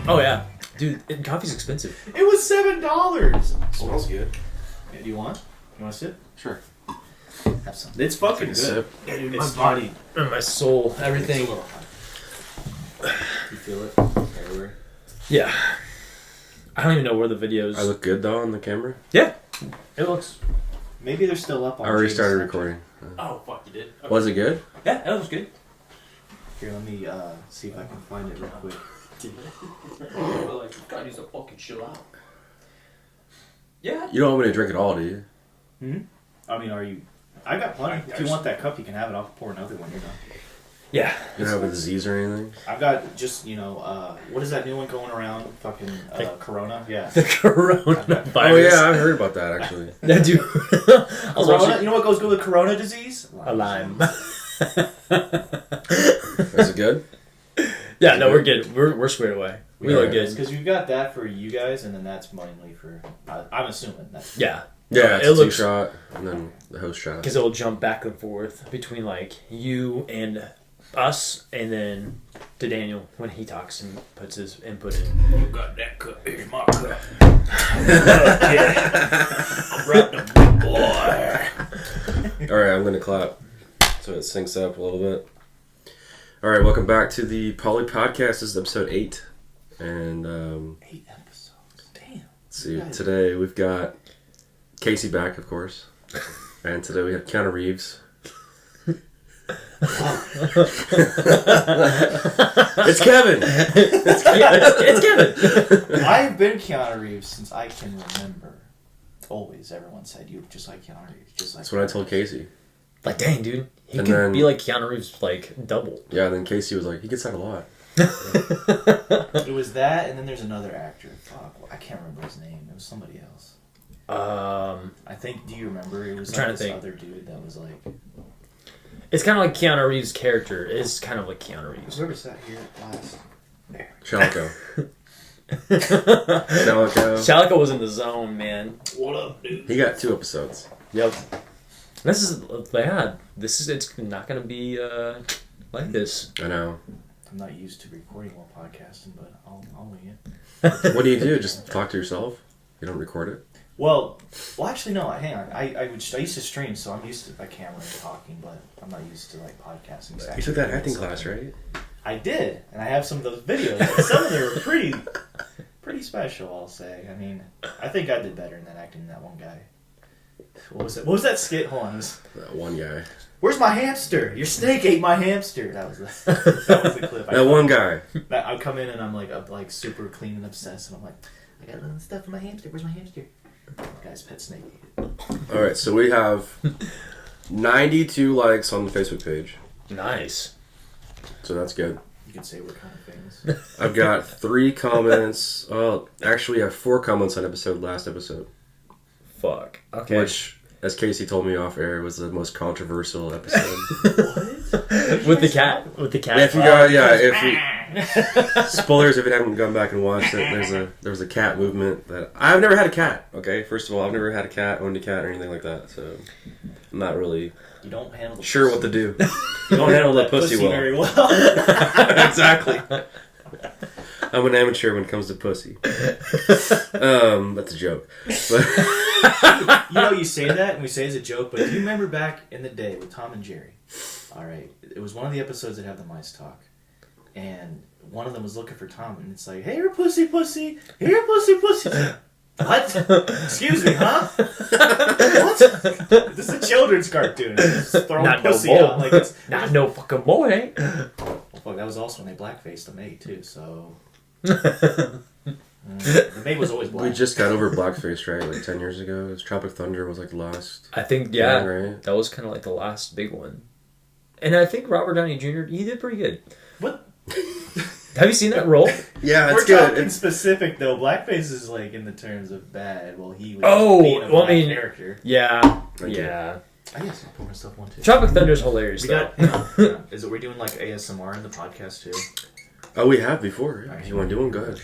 Oh yeah, dude, and coffee's expensive. It was $7. Smells good. Yeah, do you want? You want to sip? Sure. Have some. It's fucking good. Sip. Yeah, dude, It's my body. And my soul, everything. You feel it everywhere. Yeah. I don't even know where the videos. I look good though on the camera. Yeah. It looks. Maybe they're still up on I already James' started Snapchat. recording. Oh fuck, you did. Okay. Was it good? Yeah, that was good. Here, let me see if I can find it real quick. Like, you gotta use a fucking chill out. Yeah. You don't want me to drink it all, do you? Hmm? I mean, are you... I got plenty. If you want that cup, you can have it. I'll pour another one. You're done. Yeah. You don't have a disease or anything? I've got just, what is that new one going around? Fucking Corona? Yeah. The coronavirus. Oh yeah, I heard about that actually. That dude. I was Corona? watching You know what goes good with Corona disease? a lime. Is it good? Yeah, no, we're good. We're squared away. We look good. Because you've got that for you guys, and then that's mainly for... I'm assuming that's... Yeah. Yeah, it it's looks two-shot and then the host shot. because it'll jump back and forth between like you and us, and then to Daniel when he talks and puts his input in. You got that cup? Here's my cup. I'm right the big boy. Alright, I'm gonna clap so it syncs up a little bit. Alright, welcome back to the PoliPodcast. This is episode 8. And 8 episodes. Damn. let's see, today we've got Casey back, of course. And today we have Keanu Reeves. It's Kevin! It's Kevin. I've been Keanu Reeves since I can remember. Always, everyone said you just like Keanu Reeves. Just like That's what I told Casey. Like, dang, dude, he And could then- be like Keanu Reeves, like double. Yeah, and then Casey was like, he gets that a lot. It was that, and then there's another actor. Fuck, I can't remember his name. It was somebody else. I think. Do you remember? It was I'm trying like to this think. other dude that was like. It's kind of like Keanu Reeves' character is kind of like Keanu Reeves. Whoever sat here last. Shalico. Shalico. Shalico was in the zone, man. What up, dude? He got 2 episodes. Yep. This is bad. It's not gonna be like this. I know. I'm not used to recording while podcasting, but I'll wing it. What do you do? Just talk to yourself? You don't record it? Well, actually, no. Hang on. I used to stream, so I'm used to my camera and talking, but I'm not used to like podcasting. You took that acting class, right? I did, and I have some of those videos. Some of them are pretty special, I'll say. I mean, I think I did better in that acting than that one guy. What was it? What was that skit? Hold on. That one guy. Where's my hamster? Your snake ate my hamster. That was the clip. That one guy. I come in and I'm like super clean and obsessed, and I'm like, I got little stuff for my hamster. Where's my hamster? Guy's pet snake. Alright, so we have 92 likes on the Facebook page. Nice. So that's good. You can say we're kind of famous. I've got 3 comments. Oh, actually, I have 4 comments on last episode. Fuck. Okay. Which, as Casey told me off air, was the most controversial episode. What? with the cat. With the cat. If you guys, spoilers if you haven't gone back and watched it. There was a cat movement that I've never had a cat. Okay, first of all, I've never had a cat, owned a cat, or anything like that. So I'm not really You don't handle the sure what to do. You don't handle that pussy well. very well. Exactly. I'm an amateur when it comes to pussy. That's a joke. But You say that and we say it's a joke, but do you remember back in the day with Tom and Jerry? All right, it was one of the episodes that have the mice talk, and one of them was looking for Tom, and it's like, "Hey, here, pussy, pussy, here, pussy, pussy." What? Excuse me, huh? What? This is a children's cartoon. It's just throwing Not pussy no out like it's Not no fucking boy. Well, fuck, that was also when they blackfaced the maid too. So the maid was always black. we just got over blackface, right? Like 10 years ago. Tropic Thunder was like the last. I think yeah, right? that was kind of like the last big one, and I think Robert Downey Jr. he did pretty good. What? Have you seen that role? Yeah, it's We're good. talking specific though. Blackface is like in the terms of bad. Well, he was being a well, I black mean, character. Yeah, Thank yeah. I guess I'll pour myself one too. Tropic Thunder's hilarious. We though. got. Hang on. Is it we're doing like ASMR in the podcast too? Oh, we have before. Alright. If you want to do one, go ahead.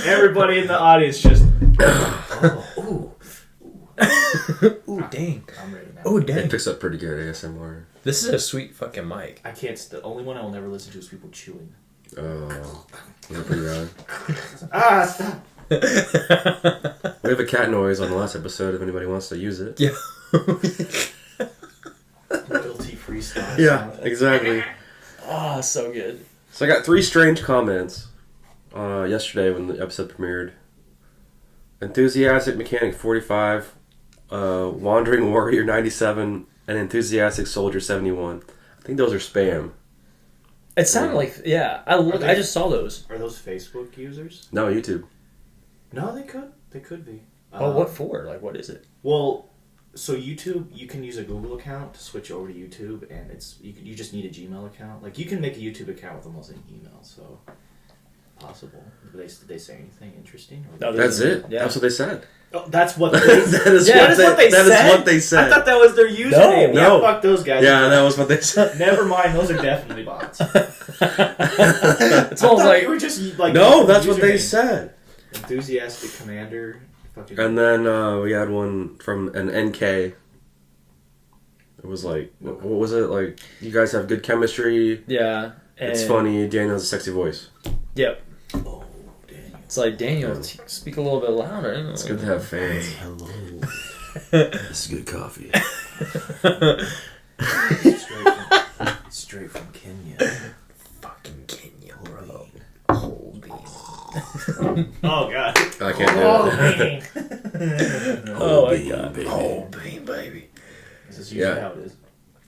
Everybody in the audience just. Ooh, Ooh, dang. I'm ready Oh, It dang. picks up pretty good ASMR. This is a sweet fucking mic. I can't. The only one I will never listen to is people chewing. Oh, is that pretty bad? Stop. We have a cat noise on the last episode if anybody wants to use it. Yeah. Royalty free stuff. Yeah, exactly. Oh, so good. So I got 3 strange comments yesterday when the episode premiered. Enthusiastic Mechanic 45, Wandering Warrior 97, and Enthusiastic Soldier 71. I think those are spam. It sounded like, yeah. I just saw those. Are those Facebook users? No, YouTube. No, they could. They could be. Oh, what for? Like, what is it? Well, so YouTube, you can use a Google account to switch over to YouTube, and you just need a Gmail account. Like, you can make a YouTube account with almost any email, so possible. Did they say anything interesting? No, That's it. Yeah. That's what they said. Oh, that's what they That is Yeah, what they said. That is what they said. I thought that was their username. No. Yeah, fuck those guys. Yeah, that was what they said. Never mind, those are definitely bots. It's almost like, you were just like No, that's what they username. said. Enthusiastic Commander. Fucking And then we had one from an NK. It was like, what was it? Like, you guys have good chemistry. yeah. And, It's funny. Daniel has a sexy voice. Yep. oh, Daniel. It's like, Daniel, Yeah. speak a little bit louder. It's good to have fans. Hello. This is good coffee. Straight from Kenya. Fucking Kenya, bro. Whole bean. Oh god. I can't do it. Oh my bean, god. baby. Whole bean, baby. This is usually Yeah. how it is.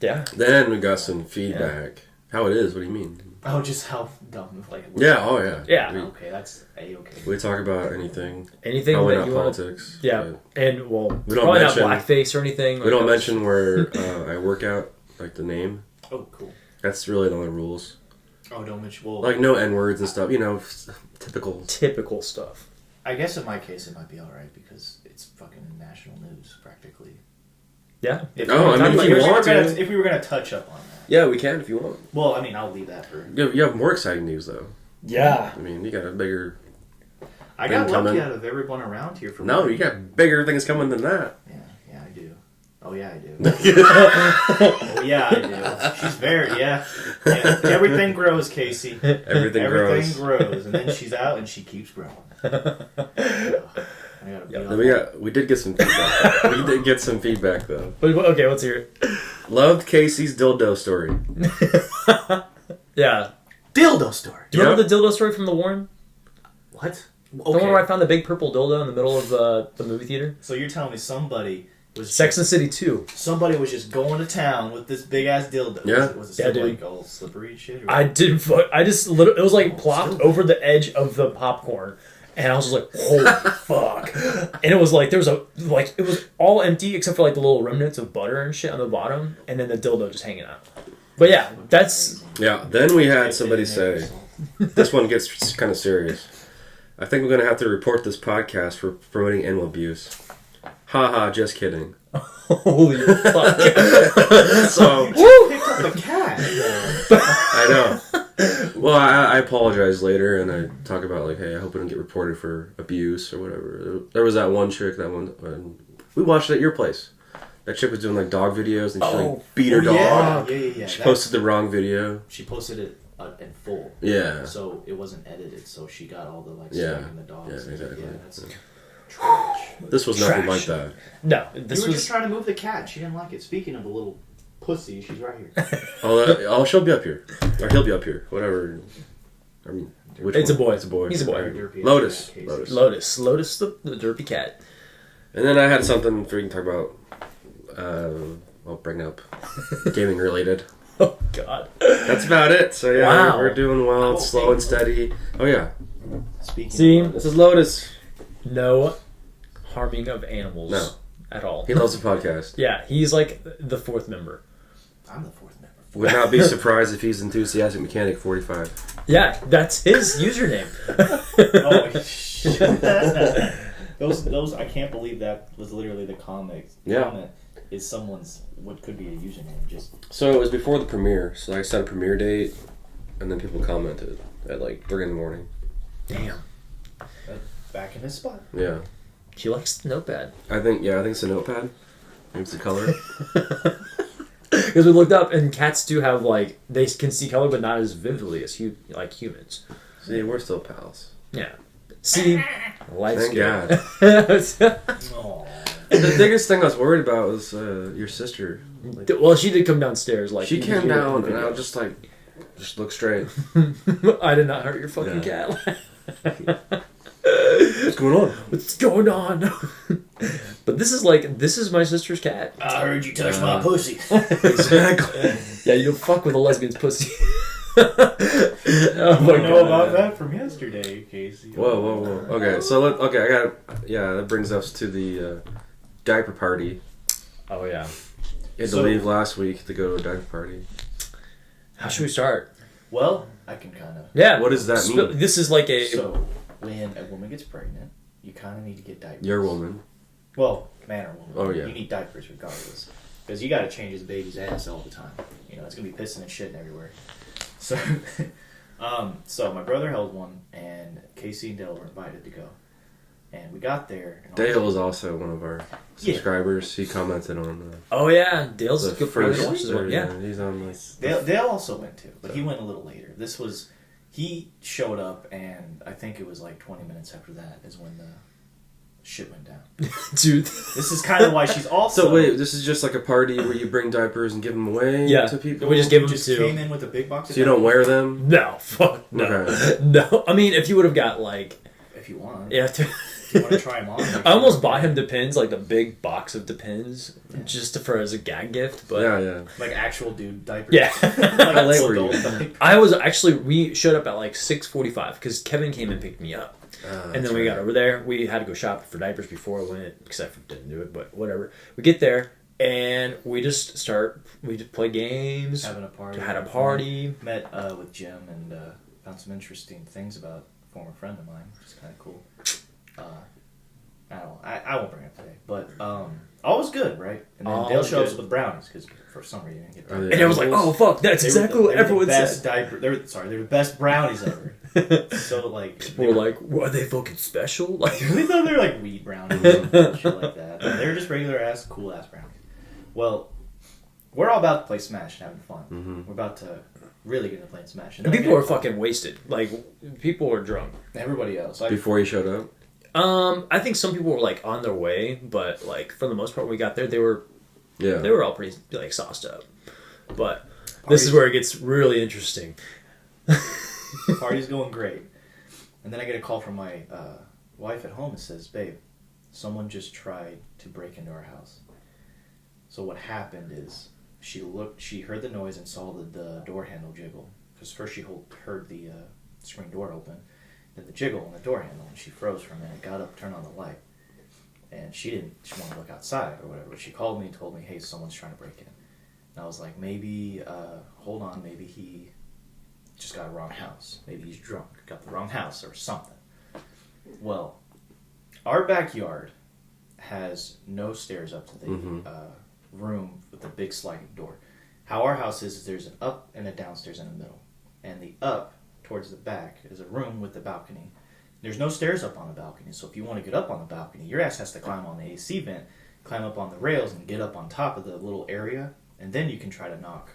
Yeah. Then we got some feedback. How it is? What do you mean? Oh, just how dumb. Like, Yeah. Oh yeah. Yeah. Okay, that's A-okay. We talk about anything. Anything Probably that not you want. politics. Yeah. but And, well, We don't probably mention- not blackface or anything. We like don't that. mention where I work out, like the name. Oh, cool. That's really the only rules. Oh, don't mention. Well, Like no N words and stuff. You know, typical. Typical stuff. I guess in my case it might be alright because it's fucking national news practically. Yeah. If Oh, I mean, if you want to. if we were gonna touch up on that. Yeah, we can if you want. Well, I mean, I'll leave that for. You have more exciting news though. Yeah. I mean, you got a bigger. I got Thing lucky coming. out of everyone around here for. No, you got bigger things coming than that. Yeah, I do. Oh yeah, I do. Oh yeah, I do. She's very yeah. Everything grows, Casey. Everything grows. grows, and then she's out and she keeps growing. I gotta be on that. We did get some feedback. We did get some feedback though. Okay, let's hear it. Loved Casey's dildo story. Yeah. Dildo story. Do you remember the dildo story from the Warren? What? The one where I found the big purple dildo in the middle of the movie theater? So you're telling me somebody was Sex and the City 2. somebody was just going to town with this big ass dildo? Yeah. Was it Yeah, still dude. like all slippery and shit? Or I didn't fuck. I just literally, it was like plopped over the edge of the popcorn. And I was just like, holy fuck. And it was like, there was it was all empty except for like the little remnants of butter and shit on the bottom. And then the dildo just hanging out. But yeah, that's, Yeah. Then we had somebody say, this one gets kind of serious. I think we're gonna have to report this podcast for promoting animal abuse. Haha, just kidding. holy fuck. So picked up the cat. I know. Well, I apologize later, and I talk about like, hey, I hope we don't get reported for abuse or whatever. There was that one chick, we watched it at your place. That chick was doing like dog videos, and she like beat her dog. Yeah. She posted the wrong video. She posted it in full. Yeah. So it wasn't edited, so she got all the like Yeah. striking the dogs. Yeah, exactly. Yeah, that's Yeah. trash. This was nothing Trash. like that. No, You this were was. just trying to move the cat. She didn't like it. Speaking of a little pussy, she's right here. Oh, she'll be up here, or he'll be up here, whatever. I mean, which It's one? a boy. It's a boy. He's a boy. Alright. Derpy Lotus. cat, Casey. Lotus. Lotus, the derpy cat. And then I had something for you to talk about. I'll bring up gaming related. Oh, God. That's about it. So yeah, Wow. we're doing well. It's slow and steady. Oh yeah, Speaking See? of this is Lotus. No harming of animals No. at all. He loves the podcast. Yeah, he's like the fourth member. I'm the fourth member. Would not be surprised if he's enthusiastic mechanic 45. Yeah, that's his username. Oh shit. Those I can't believe that was literally the comment. Yeah. Comment is someone's what could be a username. Just So it was before the premiere. So I set a premiere date, and then people commented at like 3 in the morning. Damn. back in his spot. Yeah. She likes the notepad. I think it's a notepad. Maybe it's the color. Because we looked up, and cats do have, like, they can see color, but not as vividly as like humans. See, we're still pals. Yeah. See, life's Thank good. Aww. The biggest thing I was worried about was your sister. Like, Well, she did come downstairs. Like she you came hear it in down, the and I video. was just look straight. I did not hurt your fucking Yeah. cat. What's going on? What's going on? But this is my sister's cat. I heard you touch my pussy. Exactly. Yeah, you don't fuck with a lesbian's pussy. Oh my I know about god. that from yesterday, Casey. Whoa. Okay, so that brings us to the diaper party. Oh yeah. You had to leave last week to go to a diaper party. How should we start? Well, I can kind of. Yeah. What does that mean? This is like a. So, when a woman gets pregnant, you kind of need to get diapers. Your woman. Well, man or woman. Oh, yeah. You need diapers regardless. Because you got to change his baby's ass all the time. You know, it's going to be pissing and shitting everywhere. So, so my brother held one, and Casey and Dale were invited to go. And we got there. And Dale is also one of our subscribers. He commented on Oh yeah, Dale's a the good friend. first. Yeah. He's on like. Dale also went too, but he went a little later. He showed up, and I think it was like 20 minutes after that is when the shit went down. Dude. This is kind of why she's also. So wait, this is just like a party where you bring diapers and give them away to people? We just give them just to. came in with a big box. So you don't wear them? No, fuck no. Okay. No. I mean, if you would have got like. If you want. Yeah. If you want to try them on. I almost bought him Depends, like the big box of Depends, just for as a gag gift. But Yeah. Like actual dude diapers. Yeah. Like How late were adult you? diapers. I was actually, we showed up at like 6:45 because Kevin came and picked me up. And then we got over there. We had to go shop for diapers before I went, except for didn't do it, but whatever. We get there and we just play games. Having a party. Had a party. Met with Jim and found some interesting things about a former friend of mine, which is kind of cool. I won't bring it up today, but all was good, right? And then All Dale was shows good. up with brownies because for some reason he didn't get Are that. they And I was like, oh fuck, that's exactly what everyone said. They're the best brownies ever. So like People were like, are they fucking special? Like, we thought they were like weed brownies and shit like that. No, they were just regular ass, cool ass brownies. Well, we're all about to play Smash and having fun. Mm-hmm. We're about to really get into playing Smash. and people were fucking wasted. Like, people were drunk. Everybody else. Like, Before you showed up? I think some people were like on their way, but like for the most part, when we got there, they were all pretty like sauced up. But this is where it gets really interesting. Party's going great. And then I get a call from my wife at home and says, babe, someone just tried to break into our house. So what happened is she heard the noise and saw the door handle jiggle. Because first she heard the screen door open, then the jiggle on the door handle, and she froze for a minute, got up, turned on the light. And she wanted to look outside or whatever. She called me and told me, hey, someone's trying to break in. And I was like, maybe, hold on, maybe he just got a wrong house. Maybe he's drunk, got the wrong house or something. Well, our backyard has no stairs up to the room with the big sliding door. How our house is there's an up and a downstairs in the middle. And the up towards the back is a room with the balcony. There's no stairs up on the balcony, so if you want to get up on the balcony, your ass has to climb on the AC vent, climb up on the rails, and get up on top of the little area, and then you can try to knock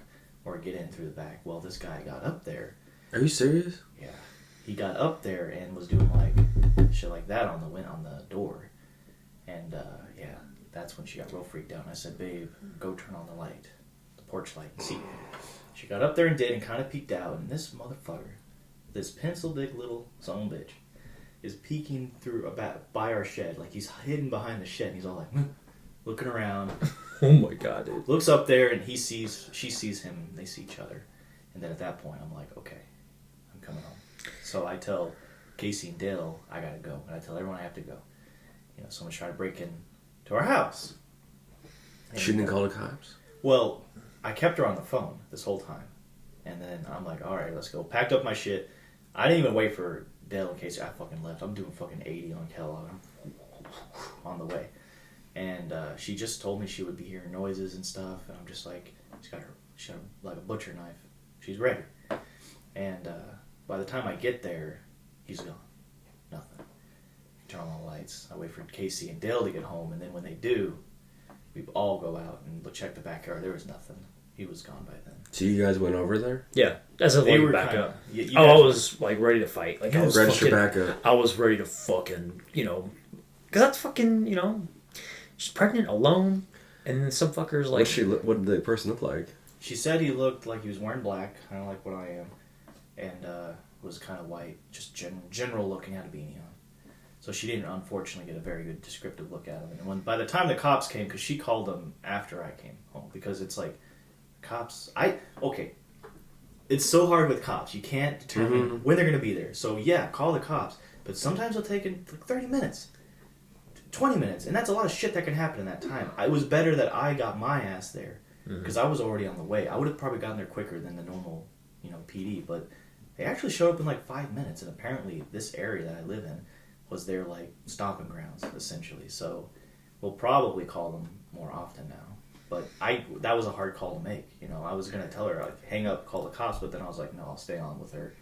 or get in through the back. Well, this guy got up there. Are you serious? Yeah. He got up there and was doing like shit like that on the door. And yeah, that's when she got real freaked out. And I said, babe, go turn on the light, the porch light, and see. She got up there and did and kind of peeked out. And this motherfucker, this pencil dick little son of a bitch, is peeking through by our shed. Like he's hidden behind the shed. And he's all like, looking around. Oh my god, dude. Looks up there and she sees him. And they see each other. And then at that point, I'm like, okay, I'm coming home. So I tell Casey and Dale, I gotta go. And I tell everyone I have to go. You know, someone's trying to break in to our house. And, She didn't call the cops? Well, I kept her on the phone this whole time. And then I'm like, all right, let's go. Packed up my shit. I didn't even wait for Dale and Casey. I fucking left. I'm doing fucking 80 on Kellogg. On the way. And she just told me she would be hearing noises and stuff. And I'm just like, she got like a butcher knife. She's ready. And by the time I get there, he's gone. Nothing. Turn on all the lights. I wait for Casey and Dale to get home. And then when they do, we all go out and check the backyard. There was nothing. He was gone by then. So you guys went over there? Yeah, as a They like were backup. kinda- I was like ready to fight. Like I was Register fucking, backup. I was ready to fucking, because that's fucking, she's pregnant alone, and then some fuckers like. What did the person look like? She said he looked like he was wearing black, kind of like what I am, and was kind of white, just general looking, had a beanie on. So she didn't, unfortunately, get a very good descriptive look at him. And by the time the cops came, because she called them after I came home, because it's like, cops, it's so hard with cops. You can't determine when they're going to be there. So yeah, call the cops. But sometimes they'll take like 30 minutes, 20 minutes, and that's a lot of shit that can happen in that time. It was better that I got my ass there, because I was already on the way. I would have probably gotten there quicker than the normal, PD, but they actually showed up in like 5 minutes, and apparently this area that I live in was their like stomping grounds, essentially. So we'll probably call them more often now. But that was a hard call to make. I was going to tell her, like, hang up, call the cops, but then I was like, no, I'll stay on with her,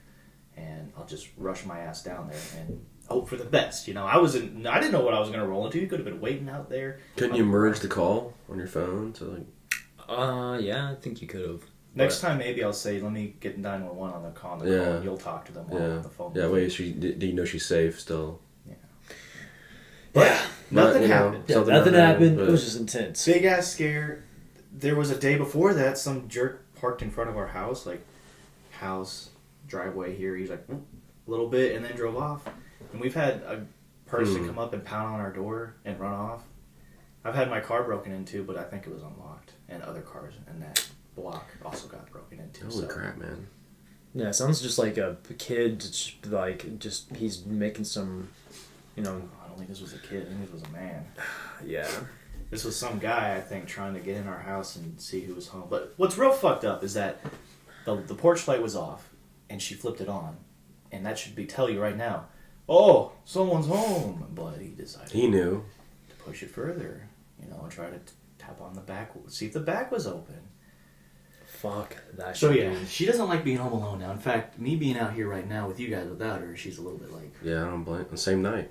and I'll just rush my ass down there and hope for the best. I didn't know what I was going to roll into. You could have been waiting out there. Couldn't you merge the call on your phone to like? Yeah, I think you could have. Next time, maybe I'll say, let me get 911 on the call, and you'll talk to them on the phone. Yeah, wait, do you know she's safe still? Yeah. But nothing you know, happened. Yeah, something nothing happened. but- It was just intense. Big ass scare. There was a day before that, some jerk parked in front of our house, like house driveway here. He's like, a little bit, and then drove off. And we've had a person come up and pound on our door and run off. I've had my car broken into, but I think it was unlocked, and other cars in that block also got broken into. Holy crap, man! Yeah, it sounds just like a kid. He's making some, I don't think this was a kid. I think this was a man. Yeah. This was some guy, I think, trying to get in our house and see who was home. But what's real fucked up is that the porch light was off, and she flipped it on. And that should tell you right now, oh, someone's home. But he decided He knew to push it further, and try to tap on the back, see if the back was open. Fuck that shit. So yeah, she doesn't like being home alone now. In fact, me being out here right now with you guys without her, she's a little bit like... Yeah, I don't blame. The same night.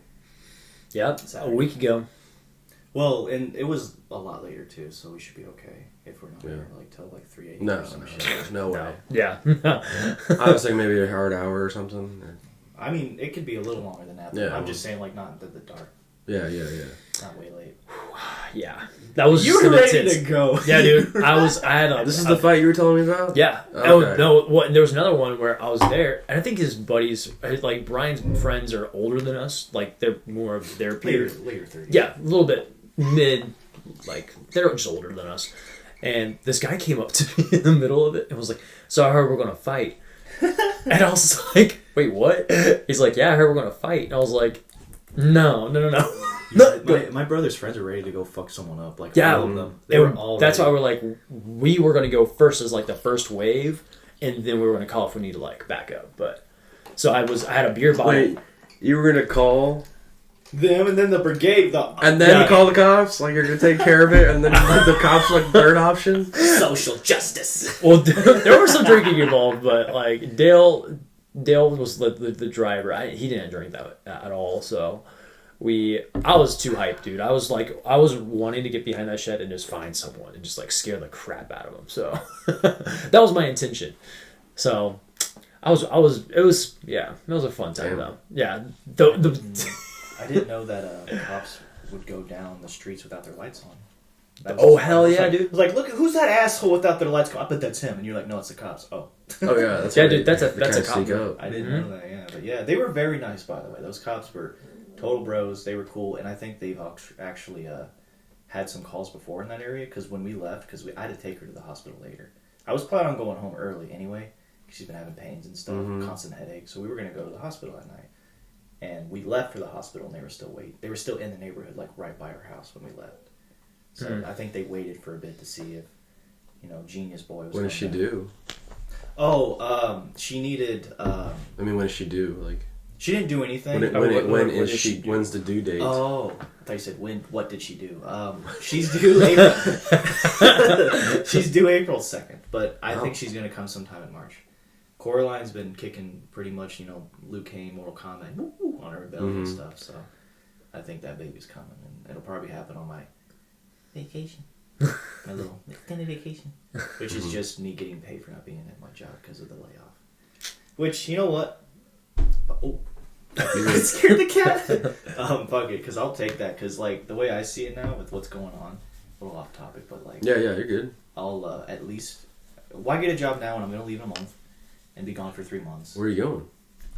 Yep, a week ago. Well, and it was a lot later too, so we should be okay if we're not here till like 3 a.m. No, or some shit. no way. Yeah. I was thinking maybe a hard hour or something. I mean, it could be a little longer than that. But Yeah, I'm just saying, like, not in the dark, Yeah. not way late. Yeah. That was You just were ready intense. to go. Yeah, dude. I had a... This is the fight you were telling me about? Yeah. Okay. Oh, no. What? There was another one where I was there, and I think his buddies, like Brian's friends, are older than us. Like they're more of their peers. Later 30s. Yeah, a little bit mid. Like they're just older than us. And this guy came up to me in the middle of it and was like, "So I heard we're gonna fight." And I was like, "Wait, what?" He's like, "Yeah, I heard we're gonna fight." And I was like, "No." My brother's friends are ready to go fuck someone up. Like, Yeah, all of them. They were all that's ready. why we're like, we were going to go first as like the first wave, and then we were going to call if we need to like back up. But so I had a beer bottle. Wait, you were gonna call them, and then the brigade, and then call the cops? Like you're gonna take care of it, and then the cops like third option? social justice. Well, there was some drinking involved, but like Dale was the driver. He didn't drink that at all, so. I was too hyped, dude. I was wanting to get behind that shed and just find someone and just like scare the crap out of them. So that was my intention. So it was a fun time though. Yeah. I didn't know that cops would go down the streets without their lights on. Oh hell yeah, dude! It was like, look, who's that asshole without their lights on? I bet that's him. And you're like, no, it's the cops. Oh. Oh yeah, that's Yeah, right. dude, that's a They kinda cop. sneak up. I didn't know that, yeah. But yeah, they were very nice, by the way. Those cops were total bros. They were cool. And I think they've actually had some calls before in that area. Because when we left, I had to take her to the hospital later. I was planning on going home early anyway. Because she's been having pains and stuff, constant headaches. So we were going to go to the hospital that night. And we left for the hospital, and they were still waiting. They were still in the neighborhood, like right by our house when we left. So I think they waited for a bit to see if, Genius Boy was. What did she do? Oh, she needed. When does she do? Like she didn't do anything. When's the due date? Oh, I thought you said when. What did she do? She's due April. She's due April 2nd, but I think she's gonna come sometime in March. Coraline's been kicking pretty much, Liu Kang, Mortal Kombat on her belly and stuff. So I think that baby's coming, and it'll probably happen on my vacation. My little extended vacation. Which is just me getting paid for not being at my job because of the layoff. Which, you know what? Oh. I scared the cat. Fuck it, because I'll take that. Because, like, the way I see it now with what's going on, a little off topic, but, like... Yeah, you're good. I'll at least... Why get a job now when I'm going to leave in a month and be gone for 3 months? Where are you going?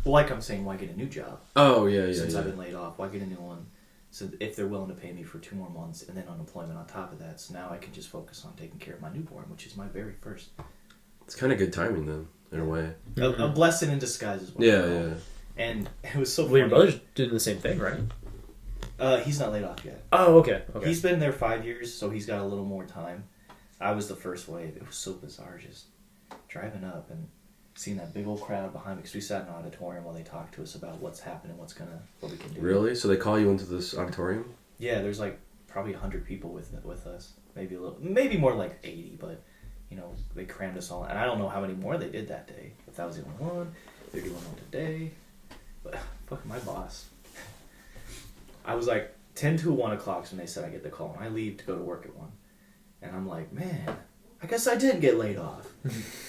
Well, like I'm saying, why get a new job? Oh, yeah. Since I've been laid off, why get a new one? So if they're willing to pay me for 2 more months and then unemployment on top of that, so now I can just focus on taking care of my newborn, which is my very first. It's kind of good timing, then, in a way. A blessing in disguise is what Yeah. And it was so funny. Well, your brother's doing the same thing, right? He's not laid off yet. Oh, okay. He's been there 5 years, so he's got a little more time. I was the first wave. It was so bizarre just driving up and seeing that big old crowd behind me, because we sat in an auditorium while they talked to us about what's happening, what we can do. Really? So they call you into this auditorium? Yeah, there's like probably 100 people with us. Maybe more like 80, but you know, they crammed us all. And I don't know how many more they did that day. If that was the only one, they're doing one today. But fuck my boss. I was like 10 to 1 o'clock when they said I get the call, and I leave to go to work at 1. And I'm like, man, I guess I did get laid off.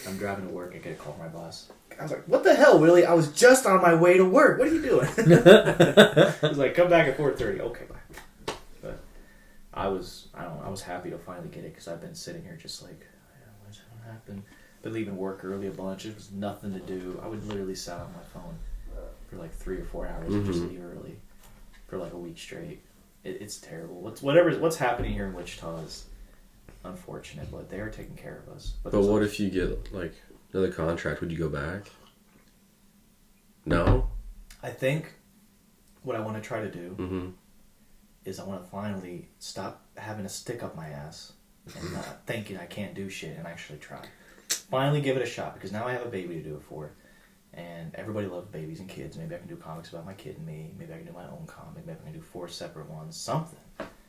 I'm driving to work, I get a call from my boss. I was like, what the hell, Willie? I was just on my way to work. What are you doing? He was like, come back at 4:30. Okay, bye. But I was happy to finally get it, because I've been sitting here just like, what's going to happen? Been leaving work early a bunch. It was nothing to do. I would literally sit on my phone for like 3 or 4 hours and just leave early for like a week straight. It's terrible. What's happening here in Wichita is unfortunate, but they are taking care of us. But what if you get like another contract? Would you go back? No. I think what I want to try to do is I want to finally stop having a stick up my ass and not thinking I can't do shit and actually try. Finally give it a shot, because now I have a baby to do it for. And everybody loves babies and kids. Maybe I can do comics about my kid and me. Maybe I can do my own comic. Maybe I can do 4 separate ones. Something.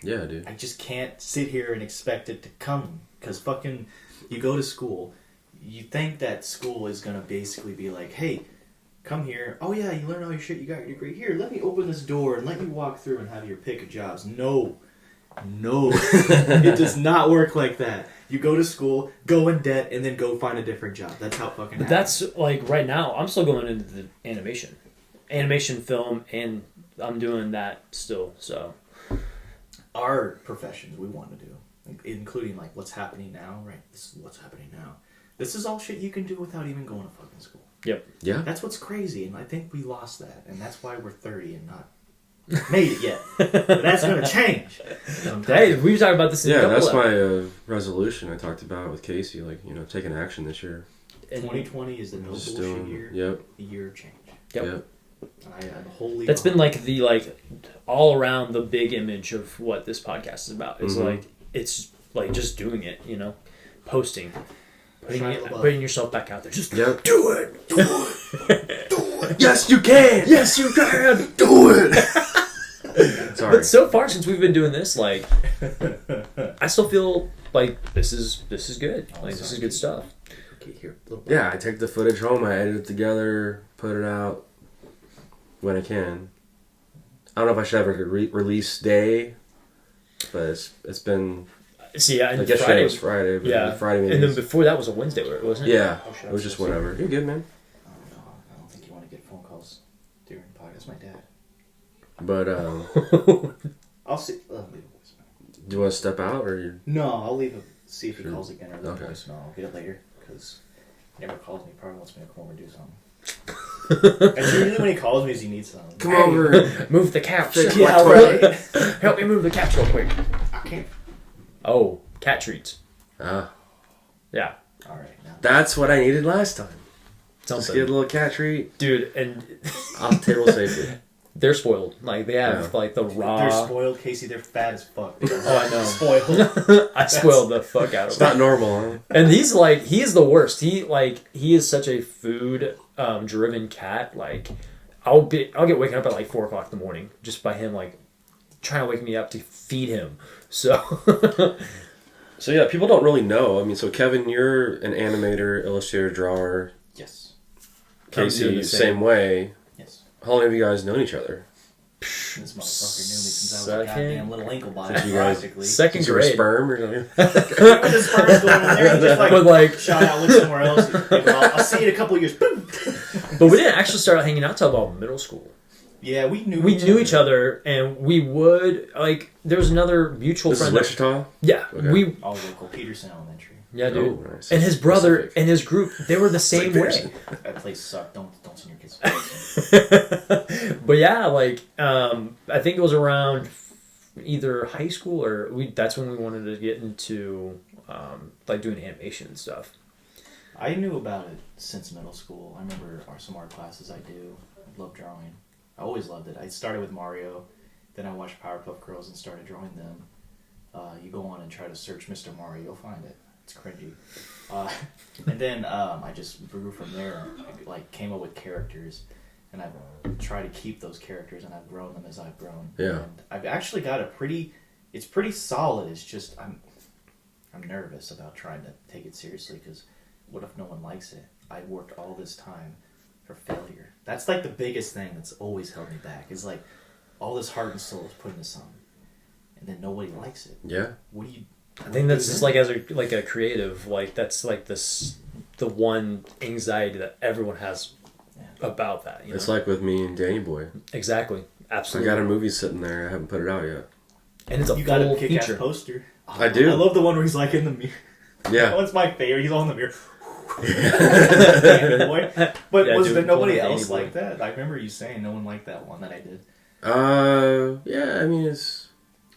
Yeah, dude. I just can't sit here and expect it to come. Because fucking, you go to school, you think that school is going to basically be like, hey, come here. Oh yeah, you learn all your shit, you got your degree. Here, let me open this door and let you walk through and have your pick of jobs. No. It does not work like that. You go to school, go in debt, and then go find a different job. That's how it fucking happens. That's like right now, I'm still going into the animation film, and I'm doing that still, so. Our professions we want to do, including like what's happening now, right? This is what's happening now. This is all shit you can do without even going to fucking school. Yep. Yeah. That's what's crazy, and I think we lost that, and that's why we're 30 and not made it yet. But that's going to change. Hey, we were talking about this in a couple that's my resolution I talked about with Casey, like, taking action this year. 2020 is the no bullshit year. Yep. The year of change. Yep. I'm wholly That's been like the all around the big image of what this podcast is about. It's like it's like just doing it, posting, putting yourself back out there. Just do it, do it, do it. Yes, you can. Yes, you can. Do it. Sorry. But so far since we've been doing this, like, I still feel like this is good. Like this is good stuff. Yeah, I take the footage home, I edit it together, put it out when I can. I don't know if I should have a release day, but it's been. See, yeah, and yesterday was Friday. But Friday. And then before that was a Wednesday, wasn't it? Yeah, it was just whatever. You're good, man. I don't think you want to get phone calls during the podcast. My dad. But I'll see. I'll leave a voicemail. Do you want to step out or you? No, I'll leave a see if he calls again or the Okay. voicemail. I'll get it later because he never calls me. He probably wants me to come over and do something. And usually when he calls me, is he needs something. Come over. Move the couch. Yeah, right. Help me move the couch real quick. I can't. Oh, cat treats. Ah, Yeah. All right. Now. that's what I needed last time. Something. Just get a little cat treat. Dude, and Off table safely. they're spoiled. Like, they have, like, the raw... They're spoiled, Casey. They're fat as fuck. Oh, I know. Spoiled. I spoiled the fuck out of It's them. not normal, huh? And he's the worst. He is such a food driven cat. Like, I'll get waken up at like 4 o'clock in the morning just by him like trying to wake me up to feed him. So So yeah, people don't really know. I mean, so Kevin, you're an animator, illustrator, drawer. Yes. I'm doing Casey, the same way. Yes. How long have you guys known each other? This motherfucker knew me since I was a goddamn little ankle biter, practically. Second Is there a grade. sperm or something? With the sperm's going in there, just But, like- shot out, went somewhere else. I'll see you in a couple of years. Boom. But we didn't actually start hanging out till about middle school. Yeah, we knew each other, and we would, like, there was another mutual This is friend. Wichita? Yeah. Okay. All local, Peterson Elementary. Yeah, dude. Oh, nice. And his brother Specific. and his group, they were the same way. That place sucked. Don't send your kids to Peterson. But yeah, like, I think it was around either high school or that's when we wanted to get into, like, doing animation and stuff. I knew about it since middle school. I remember some art classes I do. I love drawing. I always loved it. I started with Mario, then I watched Powerpuff Girls and started drawing them. You go on and try to search Mr. Mario, you'll find it. It's cringy. And then I just grew from there. I, like, came up with characters, and I've tried to keep those characters, and I've grown them as I've grown. Yeah. And I've actually got it's pretty solid. It's just I'm nervous about trying to take it seriously, because what if no one likes it? I worked all this time for failure. That's like the biggest thing that's always held me back. Is like all this heart and soul is put into something, and then nobody likes it. Yeah. What do you? I think that's just like as a creative, like that's like the one anxiety that everyone has about that. You know? It's like with me and Danny Boy. Exactly, I absolutely. got a movie sitting there. I haven't put it out yet. And it's a You got a full kick-ass feature. poster. Oh, I do. I love the one where he's like in the mirror. Yeah. That one's my favorite. He's all in the mirror. Danny Boy. But Yeah, was dude, there nobody Danny else Boy. like that? I remember you saying no one liked that one that I did. Yeah, I mean, it's...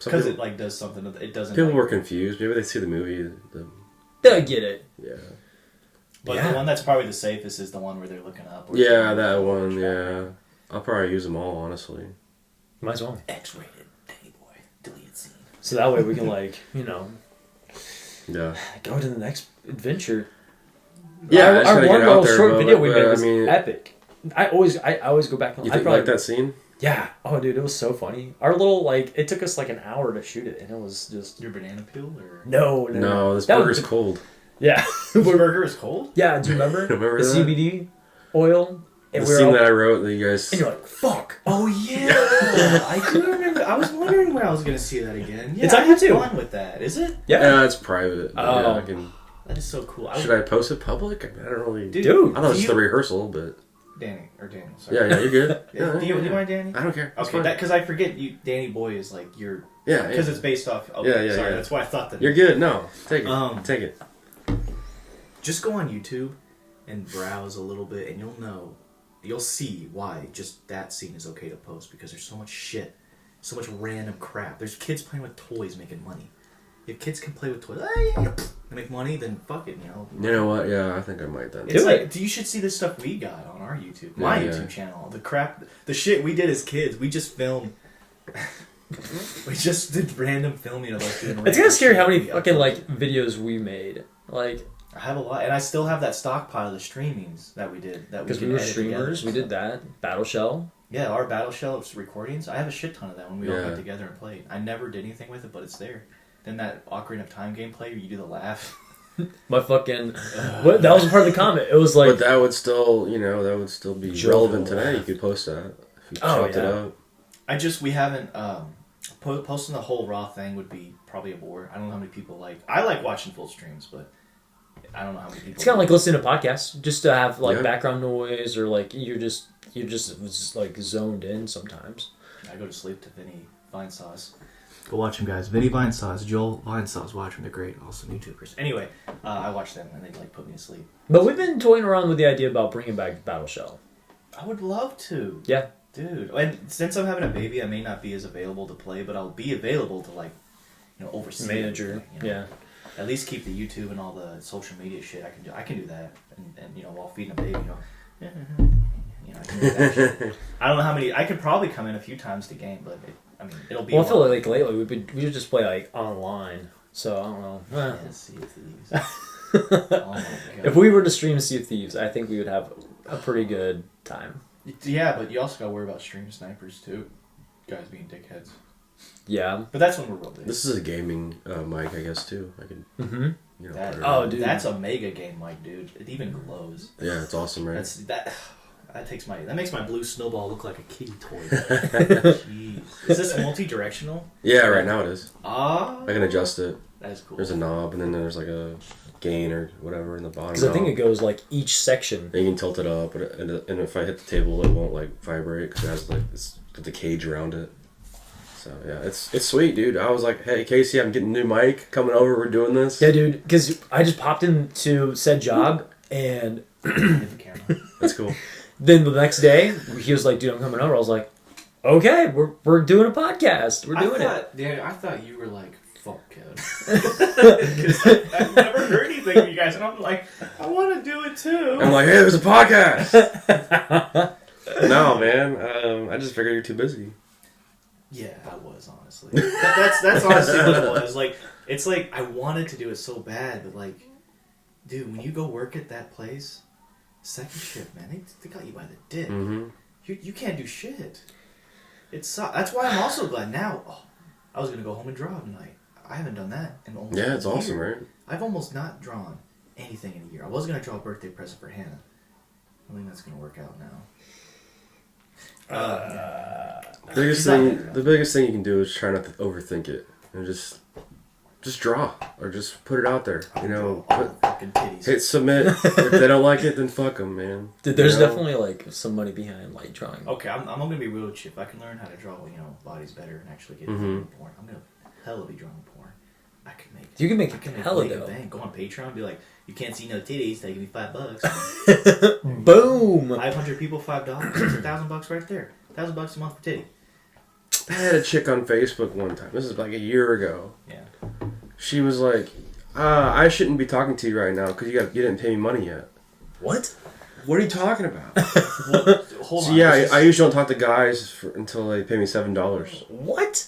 Because it like does something. It doesn't. People like, were confused. Maybe they see the movie. They'll get it. Yeah. But Yeah. the one that's probably the safest is the one where they're looking up. Or Yeah, that one, yeah. I'll probably use them all, honestly. Might as well. X-rated Danny Boy deleted scene. So that way we can like Yeah. go to the next adventure. Yeah, I just our gotta one get little out there, short but, video we made I was mean, epic. I always go back and You think like that scene? Yeah. Oh, dude, it was so funny. Our little it took us like an hour to shoot it, and it was just Your banana peel or No, this That burger's was- cold. Yeah. the burger is cold. Yeah. Do you remember? Remember the that? CBD oil? The And scene that I wrote that you guys... and you're like, fuck. Oh yeah, I do remember. I was wondering when I was gonna see that again. Yeah, It's on I had YouTube. fun with that. Is it? Yeah. it's private. But Oh. yeah, I can... That is so cool. Should I post it public? I mean, I don't really... Dude, Dude. I thought it was do just a you- rehearsal, but... Danny or Daniel. Sorry. Yeah, you're good. Yeah, do you mind Danny? I don't care. It's Okay, fine. because I forget you. Danny Boy is like your. Yeah, Because yeah. it's based off. Okay, Yeah, sorry, yeah. that's why I thought that. You're good. No, take it. Take it. Just go on YouTube and browse a little bit, and you'll know. You'll see why just that scene is okay to post, because there's so much shit, so much random crap. There's kids playing with toys making money. If kids can play with toys, and make money, then fuck it, you know. You know what? Yeah, I think I might then. It's Do like it. you should see the stuff we got on our YouTube, my Yeah, YouTube channel. The crap, the shit we did as kids. We just filmed. We just did random filming of us doing. It's kind random of scary shit how many we fucking uploaded. videos we made. Like, I have a lot, and I still have that stockpile of the streamings that we did. That because we we were could edit together. streamers, we did that. Battle Shell. Yeah, our Battle Shell recordings. I have a shit ton of that when we all Yeah. got together and played. I never did anything with it, but it's there. Then that Ocarina of Time gameplay where you do the laugh. My fucking. What, that was part of the comment. It was like. But that would still, that would still be Joke relevant will today. laugh. You could post that. If you Oh, chopped it yeah. up. We haven't posting the whole raw thing would be probably a bore. I don't know how many people like. I like watching full streams, but I don't know how many people. It's kind of like listening to podcasts, just to have like Yeah. background noise, or like you're just like zoned in sometimes. I go to sleep to Vinny Vinesauce. Go watch them, guys. Vinny Vinesauce, Joel Vinesauce. Watch them; they're great. Also YouTubers. Anyway, I watch them and they like put me to sleep. But we've been toying around with the idea about bringing back Battle Shell. I would love to. Yeah. Dude, and since I'm having a baby, I may not be as available to play, but I'll be available to oversee Manager. everything, Yeah. At least keep the YouTube and all the social media shit. I can do that, and while feeding a baby, I can do that shit. I don't know how many. I could probably come in a few times to game, but it'll be. Well, I feel like lately we would just play like online. So I don't know. Yeah, Sea of Thieves. Oh my God. If we were to stream Sea of Thieves, I think we would have a pretty good time. Yeah, but you also gotta worry about stream snipers too. Guys being dickheads. Yeah. But that's when we're real big. This is a gaming mic, I guess, too. I can, Mm-hmm. That, put it oh, on. dude. That's a mega game mic, dude. It even glows. Yeah, it's awesome, right? That's that. That makes my blue snowball look like a kitty toy. Jeez. Is this multi-directional? Yeah, right now it is. Ah. I can adjust it. That is cool. There's a knob, and then there's like a gain or whatever in the bottom. Because I think it goes like each section. And you can tilt it up, and if I hit the table, it won't like vibrate because it has like it's got the cage around it. So yeah, it's sweet, dude. I was like, hey Casey, I'm getting a new mic coming over. We're doing this. Yeah, dude. Because I just popped into said job and the camera. That's cool. Then the next day he was like, "Dude, I'm coming over." I was like, "Okay, we're doing a podcast. We're doing it." Yeah, I thought you were like, "Fuck, Kevin," because I've never heard anything from you guys, and I'm like, I want to do it too. I'm like, hey, there's a podcast. No, man. I just figured you're too busy. Yeah, I was, honestly. That's honestly what it was. Like, it's like I wanted to do it so bad, but like, dude, when you go work at that place, second shift, man, they got you by the dick. Mm-hmm. You can't do shit. That's why I'm also glad now. Oh, I was gonna go home and draw tonight. I haven't done that in almost Yeah, it's a year. awesome, right? I've almost not drawn anything in a year. I was gonna draw a birthday present for Hannah. I think that's gonna work out now. The biggest thing you can do is try not to overthink it and just draw or just put it out there. You know, all the fucking titties. hit submit. If they don't like it, then fuck them, man. Dude, there's You know? definitely like some money behind light drawing. Okay, I'm gonna be real with you. If I can learn how to draw, bodies better and actually get Mhm. porn, I'm gonna hella be drawing porn. I could make. You can make I can hella make a dough. bang. Go on Patreon, and be like, you can't see no titties. They give me $5. Boom. 500 people, $5. That's $1,000 right there. $1,000 a month for titty. I had a chick on Facebook one time. This is like a year ago. Yeah. She was like, I shouldn't be talking to you right now because you didn't pay me money yet. What? What are you talking about? Hold So on. yeah, I usually don't talk to guys until they pay me $7. What?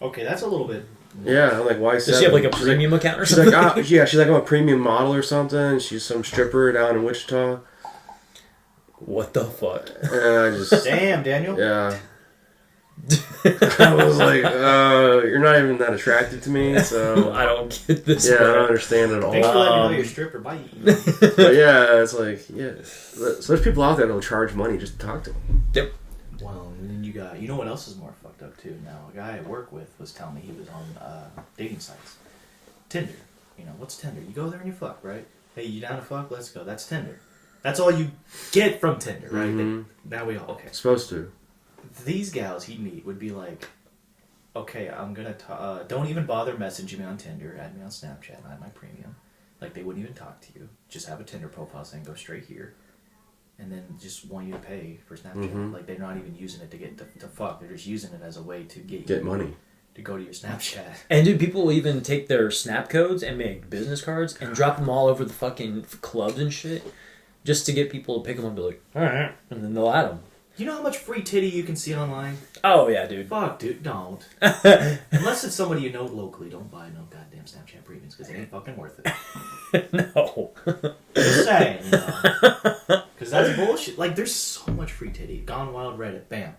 Okay, that's a little bit. Yeah, I'm like, why Does 7? she have like a She's premium account or She's something? like, yeah, she's like, I'm a premium model or something. She's some stripper down in Wichita. What the fuck? And I just, Damn, Daniel. yeah. I was like, you're not even that attractive to me, so I don't get this. yeah, I man. don't understand at all. Thanks for letting me know you're a stripper. Bye. But yeah, it's like, yeah. So there's people out there that'll charge money just to talk to them. Yep. Well, and then you know what else is more fucked up too? Now, a guy I work with was telling me he was on dating sites. Tinder. What's Tinder? You go there and you fuck, right? Hey, you down to fuck? Let's go. That's Tinder. That's all you get from Tinder, right? Mhm. Now we all, okay. Supposed to. These gals he'd meet would be like, okay, I'm gonna don't even bother messaging me on Tinder, add me on Snapchat, I have my premium. Like, they wouldn't even talk to you. Just have a Tinder profile saying go straight here. And then just want you to pay for Snapchat. Mhm. Like, they're not even using it to get to fuck. They're just using it as a way to get Get you money. to go to your Snapchat. And dude, people will even take their snap codes and make business cards and drop them all over the fucking clubs and shit, just to get people to pick them up and be like, all right, and then they'll add them. You know how much free titty you can see online? Oh yeah, dude. Fuck, dude, don't. Unless it's somebody you know locally, don't buy no goddamn Snapchat premiums because it ain't fucking worth it. No. Just saying, because that's bullshit. Like, there's so much free titty. Gone Wild Reddit, bam.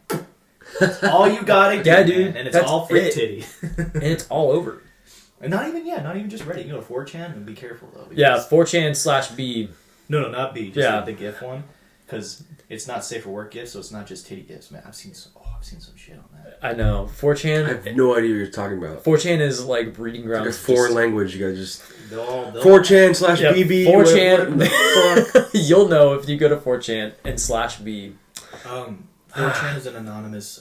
That's all you gotta Yeah, get, dude, man, and it's that's all free it. titty. And it's all over. And not even just Reddit. You go to 4chan and be careful though. Yeah, because- 4chan/B. No, not B. Just Yeah. like the GIF one, because it's not safe for work gifts, so it's not just titty gifts, man. I've seen some shit on that. I know. I 4chan. have no idea what you're talking about. 4chan is like breeding grounds. Like a foreign language, you guys just... They'll 4chan/BB. 4chan. What the fuck? You'll know if you go to 4chan and /B. 4chan is an anonymous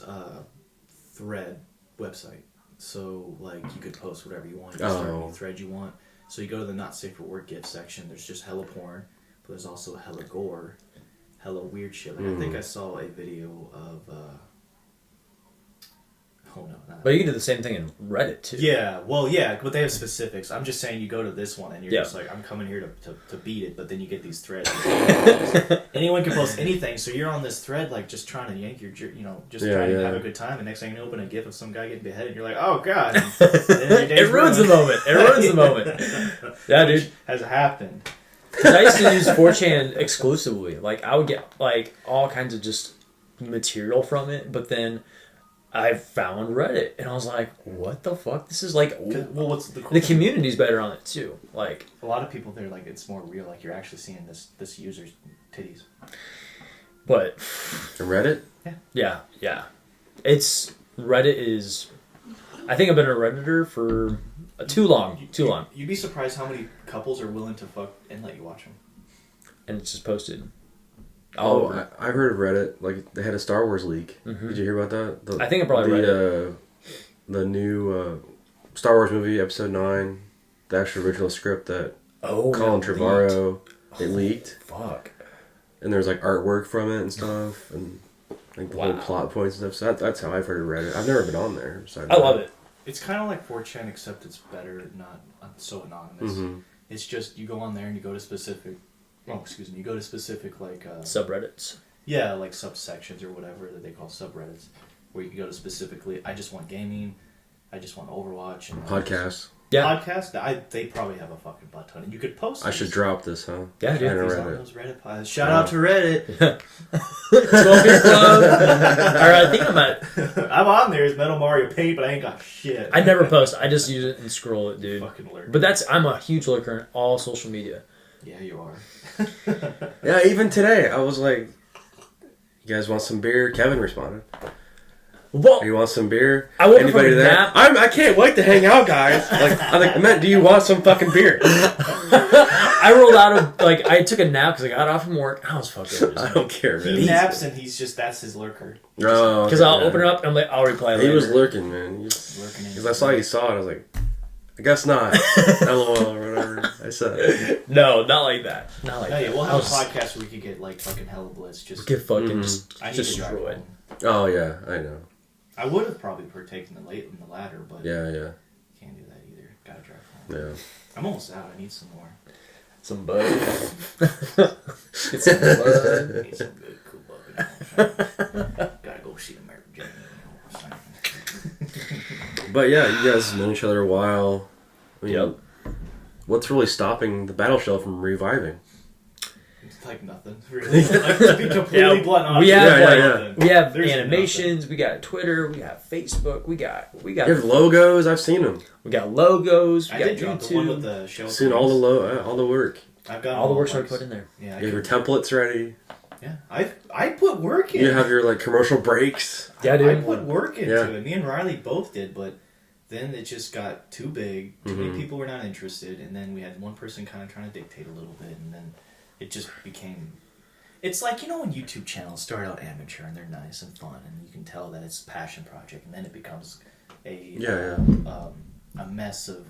thread website. So, like, you could post whatever you want. You can start Oh. any thread you want. So you go to the not safe for work gift section. There's just hella porn, but there's also hella gore, hella weird shit. Like, I think I saw a video of... oh, no, not... But you can do the same thing in Reddit too. Yeah, well, yeah, but they have specifics. I'm just saying you go to this one and you're Yeah. just like, I'm coming here to beat it, but then you get these threads. Anyone can post anything, so you're on this thread, like, just trying to yank your, just Yeah, trying to yeah. have a good time, and next thing you open a gif of some guy getting beheaded, and you're like, oh, God. And then your day's It ruins the ruined. moment. It ruins the moment. Yeah, Which dude. has happened. Because I used to use 4chan exclusively. Like, I would get, like, all kinds of just material from it, but then I found Reddit, and I was like, what the fuck? This is like... Well, what's the cool The thing? community's better on it, too. Like... A lot of people, they're like, it's more real, like, you're actually seeing this user's titties. But Reddit? yeah. It's Reddit is. I think I've been a Redditor for too long. You'd be surprised how many couples are willing to fuck and let you watch them. And it's just posted. I heard of Reddit. Like, they had a Star Wars leak. Mm-hmm. Did you hear about that? I think I probably read it. The new Star Wars movie, Episode 9, the actual original script that Colin Trevorrow, it leaked. Fuck. And there's, like, artwork from it and stuff, and, like, the whole plot points and stuff. So that's how I've heard of Reddit. I've never been on there. I love it. It's kind of like 4chan, except it's better, not so anonymous. Mm-hmm. It's just, you go on there and you go to specific... you go to specific, like... subreddits. Yeah, like subsections or whatever that they call subreddits, where you can go to specifically, I just want gaming, I just want Overwatch. And Podcasts. Yeah. Podcast, they probably have a fucking butt ton. And you could post I should drop this, huh? Yeah, dude. On these on Reddit. those Reddit pods. Shout out to Reddit. 12-year club. Alright, I think I'm at... I'm on there as Metal Mario Paint, but I ain't got shit. I never post. I just use it and scroll it, dude. Fucking lurk. But I'm a huge lurker in all social media. Yeah, you are. Yeah, even today, I was like, you guys want some beer? Kevin responded. Well, You want some beer? I woke up Anybody from a there? nap. I can't wait to hang out, guys. I meant, do you want some fucking beer? I rolled out of, I took a nap because I got off from work. And I was fucking... I don't care, man. He naps and that's his lurker. No, Because I'll open it up and I'll reply later. He was lurking, man. Because I saw you saw it. I was like, I guess not. LOL or whatever I said. No, not like that. Not like that. Yeah, we'll have a podcast where we could get fucking hella blitz. Just Get fucking Mm-hmm. I need just to drive destroy it. home. Oh, yeah, I know. I would have probably partaken in the latter, but Yeah. can't do that either. Gotta drive home. Yeah. I'm almost out. I need some more. Some bud. Get some bud. I need some good cool bug. Gotta go see American Journey. You know what I'm saying? But yeah, you guys have known each other a while. I mean, Yep. What's really stopping the Battle Shell from reviving? It's like nothing, really. To be completely blunt, honestly. We have There's animations. nothing. We got Twitter. We got Facebook. We got. You have logos. I've seen them. We got logos. We I got did drop the one with YouTube. the show. I've seen all the work. I've got All the work's already parts. put in there. Yeah, You have your templates ready. Yeah, I put work in. You have your commercial breaks. Yeah, I dude. put work into Yeah. it. Me and Riley both did, but then it just got too big. Too many people were not interested, and then we had one person kind of trying to dictate a little bit, and then it just became. It's like, when YouTube channels start out amateur and they're nice and fun, and you can tell that it's a passion project, and then it becomes a mess of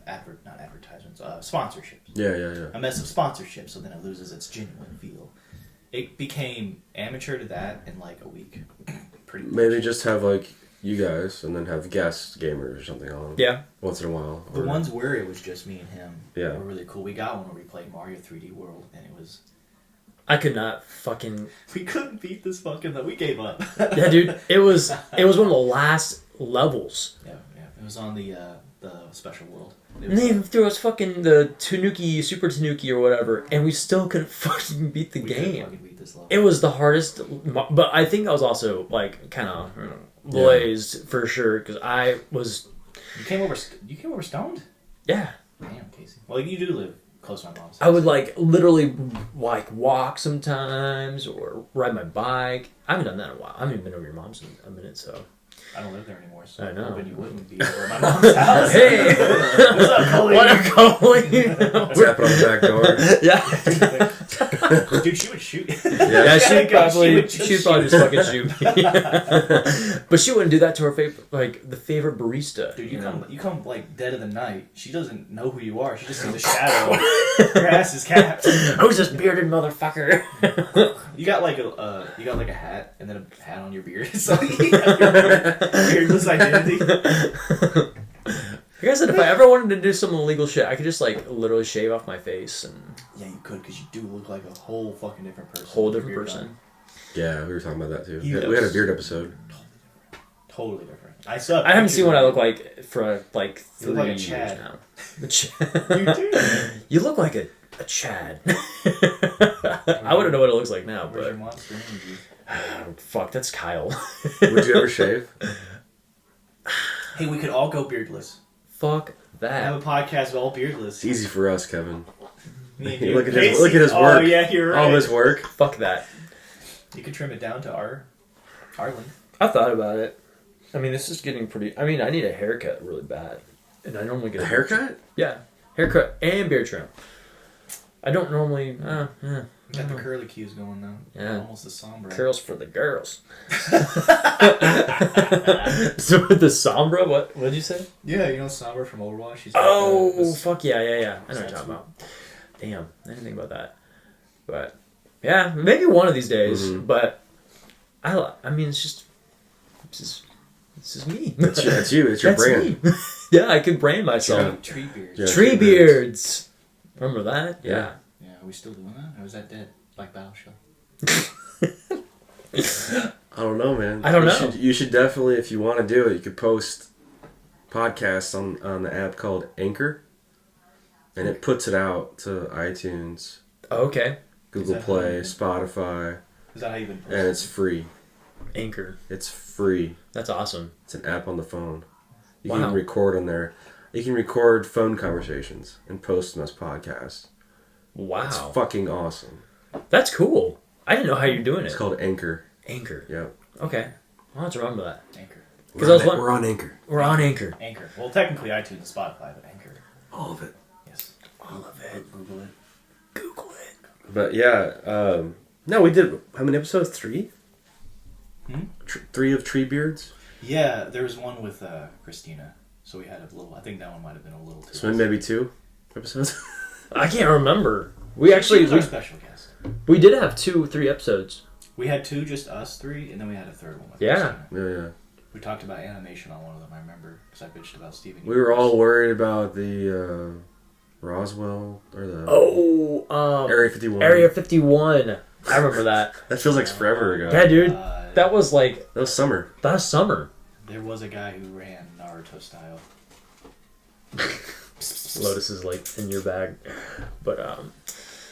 not advertisements, sponsorships. Yeah. A mess of sponsorships, so then it loses its genuine feel. It became amateur to that in a week. Pretty much. Maybe just have you guys and then have guest gamers or something on. Yeah. Once in a while. The ones where it was just me and him Yeah. were really cool. We got one where we played Mario 3D World, and it was... I could not fucking. We couldn't beat this fucking... We gave up. Yeah, dude. It was one of the last levels. Yeah. It was on the special world. It And was, they threw us fucking the Super Tanuki or whatever, and we still couldn't fucking beat the we couldn't game. fucking beat this level. It was the hardest, but I think I was also kind of blazed for sure because I was. You came over stoned? Yeah. Damn, Casey. Well, you do live close to my mom's house. I would literally walk sometimes or ride my bike. I haven't done that in a while. I haven't even been over your mom's in a minute, so. I don't live there anymore, so I know. I'm hoping you wouldn't be over at my mom's house. Hey! What's up, Colleen? What up, Colleen? Tap it on the back door. Yeah. Dude, she would shoot. Yeah, she'd probably just fucking shoot me. But she wouldn't do that to her favorite, the favorite barista. Dude, you come dead of the night. She doesn't know who you are. She just sees a shadow. Your ass is capped. Who's this bearded motherfucker? You got a hat and then a hat on your beard. It's like your beardless identity. Like I said, if I ever wanted to do some illegal shit, I could just literally shave off my face and Yeah, you could, because you do look like a whole fucking different person. whole different Beard person. done. Yeah, we were talking about that too. He We had a does. beard episode. Totally different. I haven't seen what I look like for 3 You look like a years Chad. now. You do. You look like a Chad. I wouldn't know what it looks like now, Where's your but monster energy? fuck, that's Kyle. Would you ever shave? Hey, we could all go beardless. Fuck I have that. a podcast of all beardless. It's easy for us, Kevin. Me and you. Look at Casey- his work. Oh, yeah, you're right. All his work. Fuck that. You could trim it down to our length. I thought about it. I mean, this is getting pretty. I mean, I need a haircut really bad, and I normally get A haircut? Yeah, haircut and beard trim. I don't normally. Got the curly cues going now. Yeah. Almost the sombre. Curls for the girls. So with the sombra, what did you say? Yeah, you know Sombre from Overwatch? She's Fuck yeah. I know what you're talking about. Damn, I didn't think about that. But yeah, maybe one of these days. Mm-hmm. But I mean, it's just this is me. It's you. It's your That's brand. me. Yeah, I could brand myself. Tree beards. Yeah. Tree beards. Remember that? Yeah. Yeah, are we still doing that? Or was that dead? Like Battleship? I don't know, man. I don't know. You should definitely, if you want to do it, you could post podcasts on the app called Anchor, and it puts it out to iTunes, Okay. Google Play, Spotify, Is that how you even post and it? it's free. Anchor. It's free. That's awesome. It's an app on the phone. You Wow. can record on there. You can record phone conversations and post them as podcasts. Wow. It's fucking awesome. That's cool. I didn't know how you're doing It's it. called Anchor. Anchor. Yep. Okay. I'll have to remember that. Anchor. We're on Anchor. We're on Anchor. Anchor. Well, technically iTunes and Spotify, but Anchor. All of it. Yes. All of it. Google it. Google it. But yeah, no, we did, how many episodes? 3? 3 of Tree Beards? Yeah, there was one with Christina. So we had a little, I think that one might have been a little too. So maybe 2 episodes? I can't remember. We She was our special guest. we did have 2 or 3 episodes. We had 2, just us 3, and then we had a third one with Yeah. Christina. Yeah. We talked about animation on one of them, I remember, because I bitched about Steven. We were all worried about the Roswell, or the Area 51. Area 51. I remember that. That feels like forever ago. Yeah, dude. That was That was summer. last summer. There was a guy who ran Naruto style. Lotus is like in your bag. But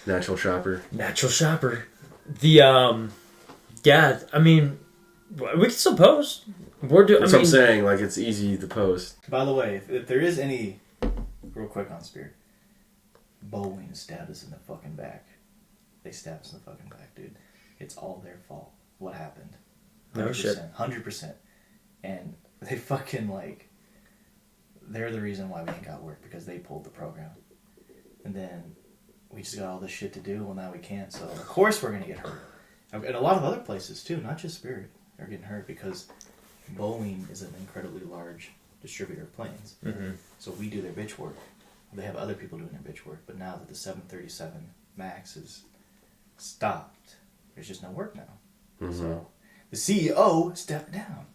Natural shopper. natural shopper. The yeah, I mean we can still post. We're doing That's what I'm saying. Like, it's easy to post. By the way, if there is any, real quick on Spirit, Bowling stabbed us in the fucking back. They stabbed us in the fucking back, dude. It's all their fault. What happened? 100%, No shit. 100%. And they fucking, like, they're the reason why we ain't got work, because they pulled the program. And then we just got all this shit to do, well, now we can't, so of course we're gonna get hurt. And a lot of other places, too, not just Spirit, are getting hurt, because Boeing is an incredibly large distributor of planes. Mm-hmm. So we do their bitch work. They have other people doing their bitch work, but now that the 737 MAX is stopped, there's just no work now. Mm-hmm. So the CEO stepped down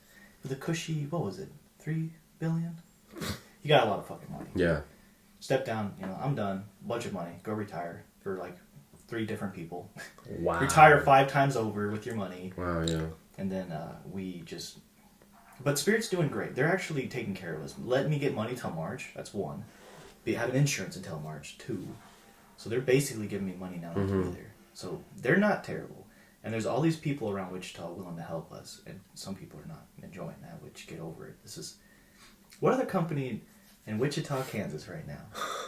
for the cushy, what was it, $3 billion? He got a lot of fucking money. Yeah. Stepped down, I'm done, bunch of money, go retire for like 3 different people. Wow. Retire 5 times over with your money. Wow, yeah. And then we just... But Spirit's doing great. They're actually taking care of us. Let me get money till March. That's 1. They have an insurance until March. 2. So they're basically giving me money now not to be there. So they're not terrible. And there's all these people around Wichita willing to help us. And some people are not enjoying that, which get over it. This is... What other company in Wichita, Kansas right now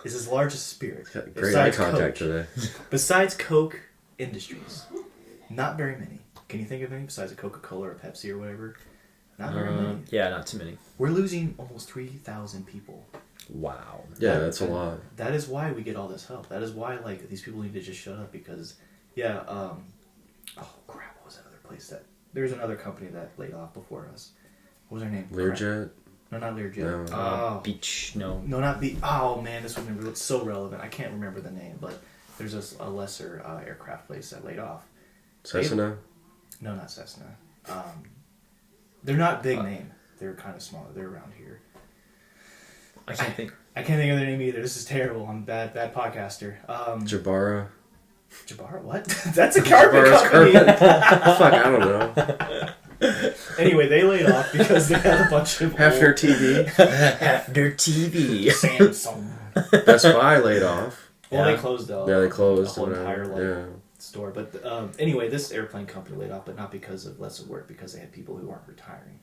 is as large as Spirit? Got great eye contact today. Besides Coke Industries. Not very many. Can you think of any besides a Coca-Cola or a Pepsi or whatever? Not very many. Yeah, not too many. We're losing almost 3,000 people. Wow. Yeah, that's a lot. That is why we get all this help. That is why, like, these people need to just shut up because, yeah, oh crap, what was that other place that... There's another company that laid off before us. What was their name? Learjet? No, not Learjet. No. Oh. Beach, no. No, not Beach. Oh, man, this would be so relevant. I can't remember the name, but there's a lesser aircraft place that laid off. Cessna? No, not Cessna. They're not big name. They're kind of smaller. They're around here. I can't think. I can't think of their name either. This is terrible. I'm bad podcaster. Jabara? Jabara? What? That's a carpet company. Fuck, I don't know. Anyway, they laid off because they had a bunch of Hefner TV? Hefner TV. Samsung. Best Buy laid off. Well, Yeah. they closed the Yeah, they closed. whole whatever. entire store. But anyway, this airplane company laid off, but not because of less of work, because they had people who aren't retiring.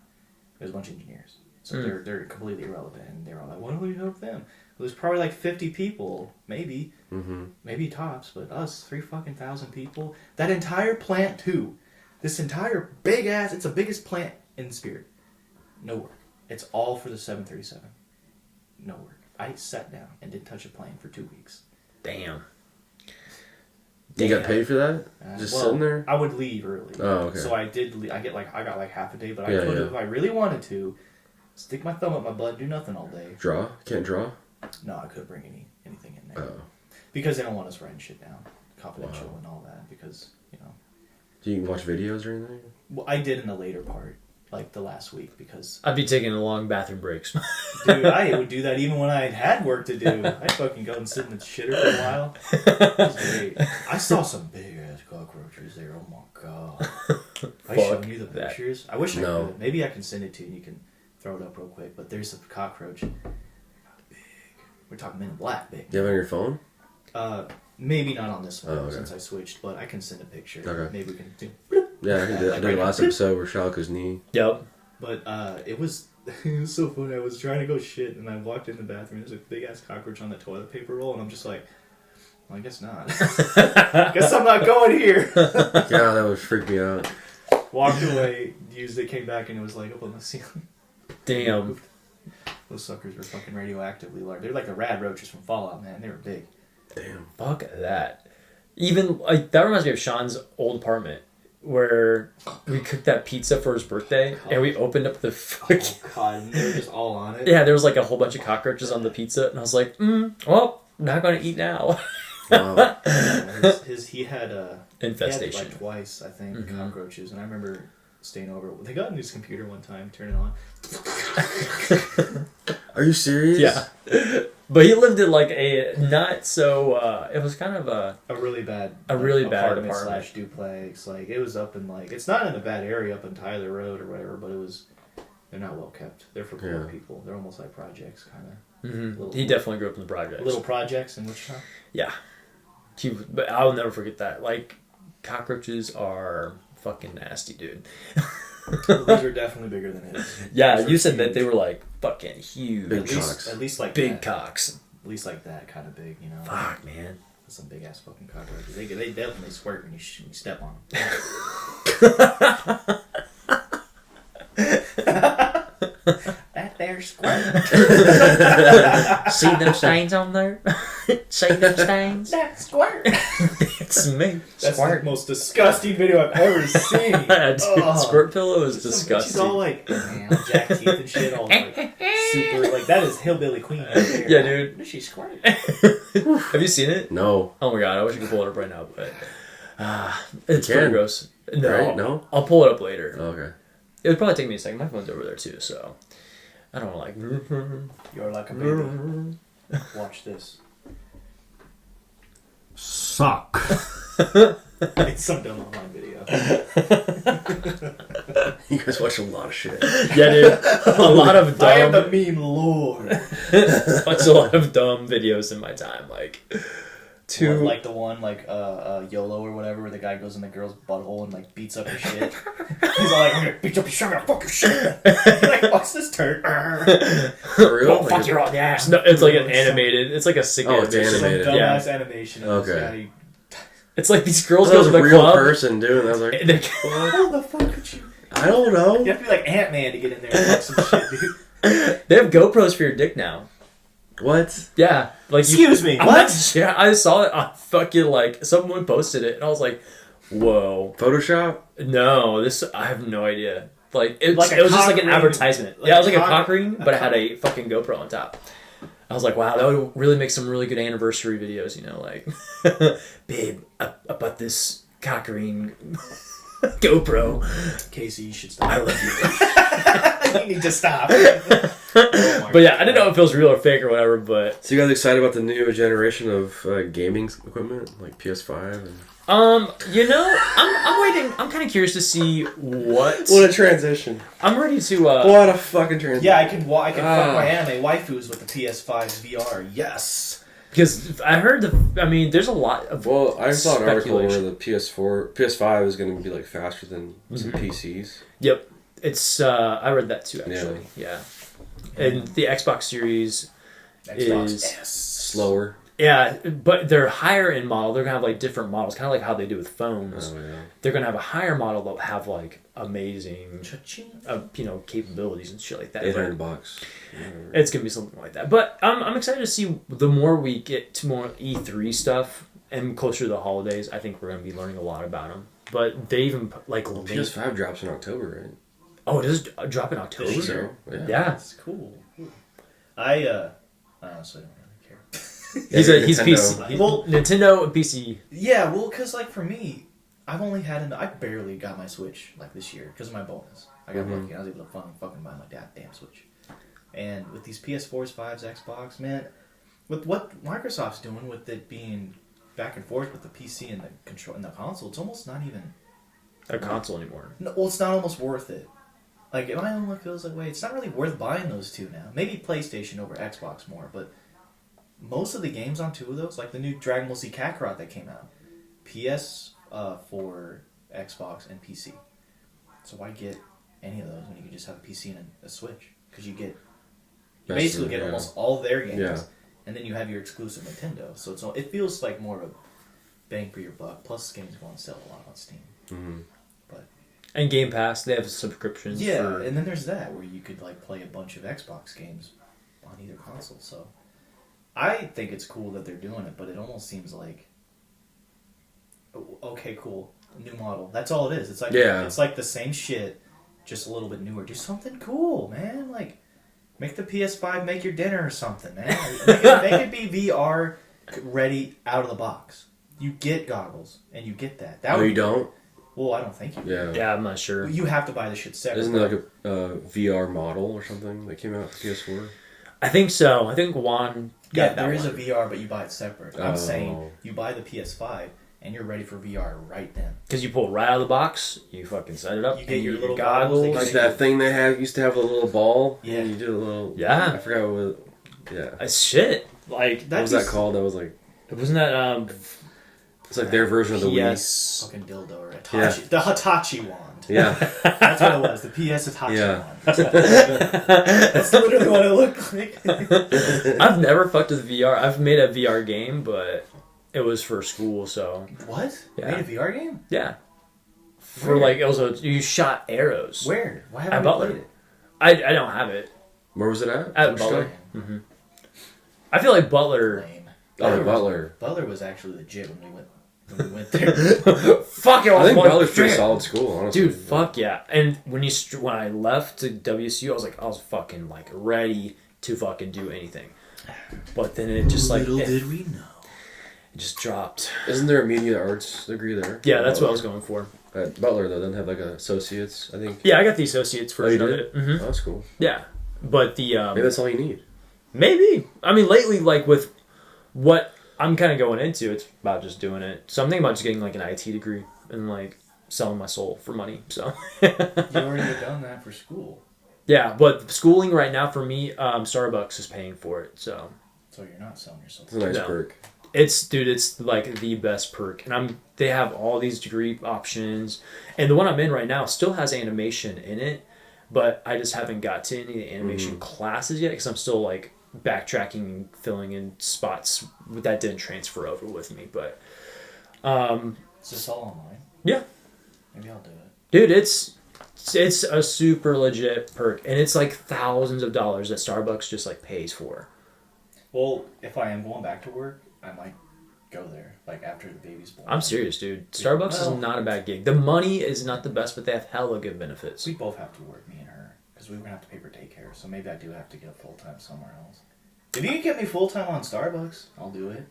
There's a bunch of engineers. So they're completely irrelevant, and they're all like, why don't we help them? Well, there's probably like 50 people, maybe. Mm-hmm. Maybe tops, but us, 3,000 people. That entire plant, too. This entire big ass, it's the biggest plant in Spirit. No work. It's all for the 737. No work. I sat down and didn't touch a plane for 2 weeks. Damn. You got paid for that? Just sitting there? I would leave early. Oh, okay. So I did. I got like half a day, but I could have, if I really wanted to, stick my thumb up my butt, do nothing all day. Draw? Can't draw? No, I couldn't bring anything in there. Oh. Because they don't want us writing shit down, confidential and all that. Because Do you watch videos or anything? Well, I did in the later part, like the last week, because I'd be taking long bathroom breaks. dude, I would do that even when I had work to do. I'd fucking go and sit in the shitter for a while. It was great. I saw some big ass cockroaches there. Oh my god! I showed you the pictures. I wish I could. Maybe I can send it to you. You can throw it up real quick. But there's a cockroach. Big. We're talking Men in Black big. You have it on your phone? Maybe not on this one since I switched, but I can send a picture. Okay. Maybe we can do. Yeah, I did the last episode where Shalka's knee. Yep. But it was so funny. I was trying to go shit, and I walked in the bathroom. There's a big ass cockroach on the toilet paper roll, and I'm just like, well, I guess not. Guess I'm not going here. Yeah, that would freak me out. Walked away, used it, came back, and it was like up on the ceiling. Damn. Those suckers were fucking radioactively large. They're like the rad roaches from Fallout, man. They were big. Damn. Fuck that. Even like that reminds me of Sean's old apartment where we cooked that pizza for his birthday and we opened up the fucking... Oh god, and they were just all on it. Yeah, there was like a whole bunch of cockroaches on the pizza and I was like, well, not gonna eat now. Wow. He had infestation. He had like twice, I think, cockroaches, and I remember staying over. They got in his computer one time, turn it on. Are you serious? Yeah. But he lived in like a not so it was kind of a really bad apartment slash duplex. Like it was up in like it's not in a bad area up in Tyler Road or whatever, but they're not well kept. They're for poor people. They're almost like projects kind of. Mm-hmm. He definitely grew up in the projects. Little projects in Wichita. Yeah. But I'll never forget that. Like cockroaches are fucking nasty, dude. These are definitely bigger than his. Yeah, you said that they were like fucking huge. At least like big that. cocks. At least like that kind of big, you know. Fuck, man. Some big ass fucking cockroaches. They definitely squirt when you step on them. That there squirt. See them stains on there? See them stains? That squirt. It's me. That's Squirt. the most disgusting video I've ever seen. Dude, Squirt pillow is disgusting. She's all like, man, all jack teeth and shit, all like super, like that is Hillbilly Queen right there. Yeah, dude. She squirted. Have you seen it? No. Oh my god, I wish I could pull it up right now, but it's pretty gross. No, right? No? I'll pull it up later. Oh, okay. It would probably take me a second. My phone's over there too, so I don't like. You're like a baby. Watch this. Suck. It's some dumb online video. You guys watch a lot of shit. Yeah, dude. A lot of dumb. I am the meme lord. Watched a lot of dumb videos in my time, like. Like the one like YOLO or whatever where the guy goes in the girl's butthole and like beats up her shit. He's all like, I'm gonna beat up your shit, I'm gonna fuck your shit. He's like, what's this turd? For real? Don't fuck your own ass. No, it's like an animated. It's like a sick it's animation. animated. Some Yeah. dumbass animation. Okay. It's like these girls That go was to the a real club. person doing that. I was like, How the fuck could you? I don't know. You have to be like Ant-Man to get in there and fuck some shit, dude. They have GoPros for your dick now. What? Yeah, like Excuse me, I'm what? not- yeah, I saw it on fucking like someone posted it, and I was like, "Whoa, Photoshop? no, this I have no idea." Like it Like a was just like cock an ring. advertisement. Like yeah, it was a like a cock- cock ring, but it had a fucking GoPro on top. I was like, "Wow, that would really make some really good anniversary videos." You know, like, babe, I bought this cock ring GoPro. Casey, you should stop. I love you. You need to stop. But yeah, I didn't know if it was real or fake or whatever. But So you guys excited about the new generation of gaming equipment, like PS5? And... you know, I'm waiting. I'm kind of curious to see what. What a transition! I'm ready to. What a fucking transition! Yeah, I can fuck my anime waifus with the PS5 VR. Yes. Because I heard there's a lot of. Well, I saw an article where speculation. the PS5 is going to be like faster than some PCs. Yep, it's. I read that too actually. Yeah, and the Xbox Series Xbox is S. Slower. Yeah, but they're higher end model. They're gonna have like different models, kind of like how they do with phones. Oh, yeah. They're gonna have a higher model that'll have like amazing, Cha-ching. capabilities and shit like that. $800. It's gonna be something like that. But I'm excited to see the more we get to more E3 stuff and closer to the holidays. I think we're gonna be learning a lot about them. But they even like PS5 drops in October, right? Oh, it does drop in October. This year? Yeah. Yeah. That's cool. I honestly don't really care. He's Nintendo. PC. Well, Nintendo and PC. Yeah, well, because, like, for me, I barely got my Switch, like, this year, because of my bonus. I got lucky. I was able to fucking buy my damn Switch. And with these PS4s, 5s, Xbox, man, with what Microsoft's doing with it being back and forth with the PC and the control and the console, it's almost not even A console anymore. No, well, it's not almost worth it. Like, if I only feels that way, it's not really worth buying those two now. Maybe PlayStation over Xbox more, but most of the games on two of those, like the new Dragon Ball Z Kakarot that came out, PS for Xbox and PC. So why get any of those when you can just have a PC and a Switch? Because you basically get almost all their games, and then you have your exclusive Nintendo. So it feels like more of a bang for your buck. Plus, games go on sale a lot on Steam. Mm-hmm. And Game Pass, they have subscriptions. Yeah, and then there's that where you could like play a bunch of Xbox games on either console. So I think it's cool that they're doing it, but it almost seems like okay, cool, new model. That's all it is. It's like it's like the same shit, just a little bit newer. Do something cool, man. Like make the PS5 make your dinner or something, man. make it be VR ready out of the box. You get goggles and you get that. You don't? Well, I don't think you do. Yeah, I'm not sure. You have to buy the shit separate. Isn't there like a VR model or something that came out for PS4? I think so. I think Juan got that there is one. a VR, but you buy it separate. I'm saying you buy the PS5 and you're ready for VR right then. Because you pull it right out of the box, you fucking set it up. You get your little goggles. Like that thing they used to have a little ball. Yeah. And you did a little... Yeah. I forgot what... Yeah. Shit. Like, What was that called? That was like... Wasn't that, It's like their version of the Wii. Yes. Fucking dildo or Hitachi. Yeah. The Hitachi wand. Yeah. That's what it was. The PS Hitachi Yeah. wand. That's literally what it looked like. I've never fucked with VR. I've made a VR game, but it was for school, so... What? Yeah. Made a VR game? Yeah. For like, it was you shot arrows. Where? Why At haven't you Butler. played it? I don't have it. Where was it at? At Butler. I feel like Butler... Lame. Butler. Butler was actually legit when we went there. Fuck it! I think Butler's pretty solid school, honestly. Dude, fuck yeah! And when I left to WSU, I was fucking like ready to fucking do anything. But then it just like Little did we know. It just dropped. Isn't there a media arts degree there? Yeah, that's what I was going for. At Butler though, doesn't have like a associates, I think. Yeah, I got the associates for you did? Mm-hmm. Oh, that's cool. Yeah, but the maybe that's all you need. Maybe. I mean, lately, like with what I'm kind of going into, it's about just doing it. So I'm thinking about just getting like an IT degree and like selling my soul for money. So you already have done that for school. Yeah, but schooling right now for me, Starbucks is paying for it. So you're not selling your soul. It's a nice perk. It's like the best perk, and they have all these degree options, and the one I'm in right now still has animation in it, but I just haven't got to any of the animation classes yet because I'm still like backtracking and filling in spots that didn't transfer over with me. But is this all online? Yeah, maybe I'll do it, dude. It's a super legit perk, and it's like thousands of dollars that Starbucks just like pays for. Well, if I am going back to work, I might go there, like after the baby's born. I'm serious, dude. Starbucks is not a bad gig. The money is not the best, but they have hella good benefits. We both have to work, me and her, because we're going to have to pay for daycare, so maybe I do have to get full-time somewhere else. If you can get me full-time on Starbucks, I'll do it.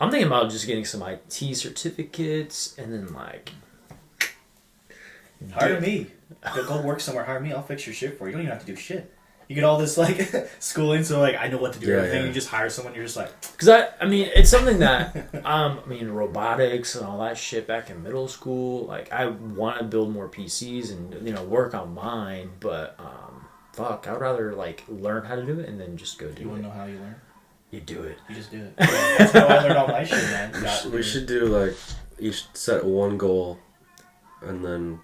I'm thinking about just getting some IT certificates, and then like... Hire me. Go work somewhere, hire me, I'll fix your shit for you. You don't even have to do shit. You get all this like schooling, so like I know what to do. Everything. You just hire someone. You're just like, because I mean, it's something that robotics and all that shit back in middle school. Like I want to build more PCs and work on mine, but fuck, I'd rather like learn how to do it and then just go do it. You want to know how you learn? You do it. You just do it. That's how I learned all my shit, man. We should do like each set one goal, and then